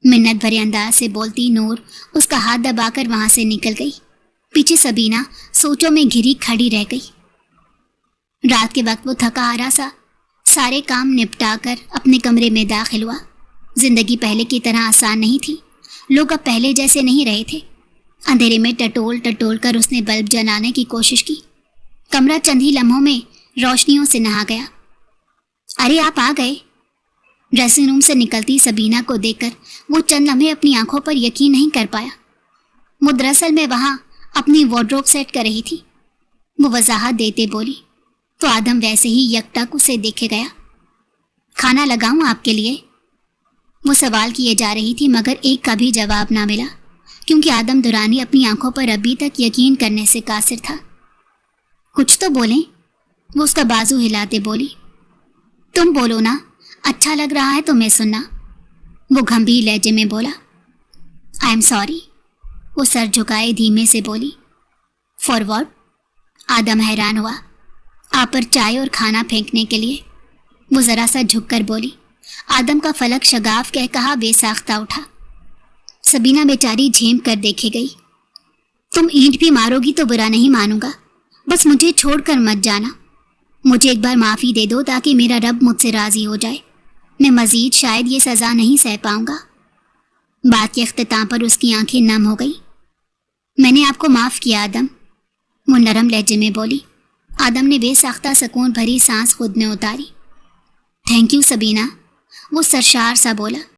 منت بھرے انداز سے بولتی نور اس کا ہاتھ دبا کر وہاں سے نکل گئی۔ پیچھے سبینہ سوچوں میں گھری کھڑی رہ گئی۔ رات کے وقت وہ تھکا ہارا سا سارے کام نپٹا کر اپنے کمرے میں داخل ہوا۔ زندگی پہلے کی طرح آسان نہیں تھی، لوگ اب پہلے جیسے نہیں رہے تھے۔ اندھیرے میں ٹٹول کر اس نے بلب جلانے کی کوشش کی۔ کمرہ چند ہی لمحوں میں روشنیوں سے نہا گیا۔ ارے آپ آ گئے؟ ڈریسنگ روم سے نکلتی سبینہ کو دیکھ کر وہ چند لمحے اپنی آنکھوں پر یقین نہیں کر پایا۔ وہ دراصل میں وہاں اپنی وارڈروب سیٹ کر رہی تھی، وہ وضاحت دیتے بولی، تو آدم ویسے ہی یکٹک اسے دیکھے گیا۔ کھانا لگاؤں آپ کے لیے؟ وہ سوال کیے جا رہی تھی مگر ایک کا بھی جواب نہ ملا، کیونکہ آدم درانی اپنی آنکھوں پر ابھی تک یقین کرنے سے قاصر تھا۔ کچھ تو بولیں، وہ اس کا بازو ہلاتے بولی۔ तुम बोलो ना, अच्छा लग रहा है तुम्हें सुनना, वो गंभीर लहजे में बोला। आई एम सॉरी, वो सर झुकाए धीमे से बोली। For what? आदम हैरान हुआ। आप पर चाय और खाना फेंकने के लिए, वो जरा सा झुककर बोली। आदम का फलक शगाफ कह कहा बेसाख्ता उठा। सबीना बेचारी झेम कर देखे गई। तुम ईंट भी मारोगी तो बुरा नहीं मानूंगा, बस मुझे छोड़कर मत जाना। मुझे एक बार माफ़ी दे दो ताकि मेरा रब मुझसे राज़ी हो जाए। मैं मज़ीद शायद ये सज़ा नहीं सह पाऊंगा। बात के अख्तिताम पर उसकी आंखें नम हो गई। मैंने आपको माफ़ किया आदम, वो नरम लहजे में बोली। आदम ने बेसाख्ता सुकून भरी सांस खुद में उतारी। थैंक यू सबीना, वो सरशार सा बोला।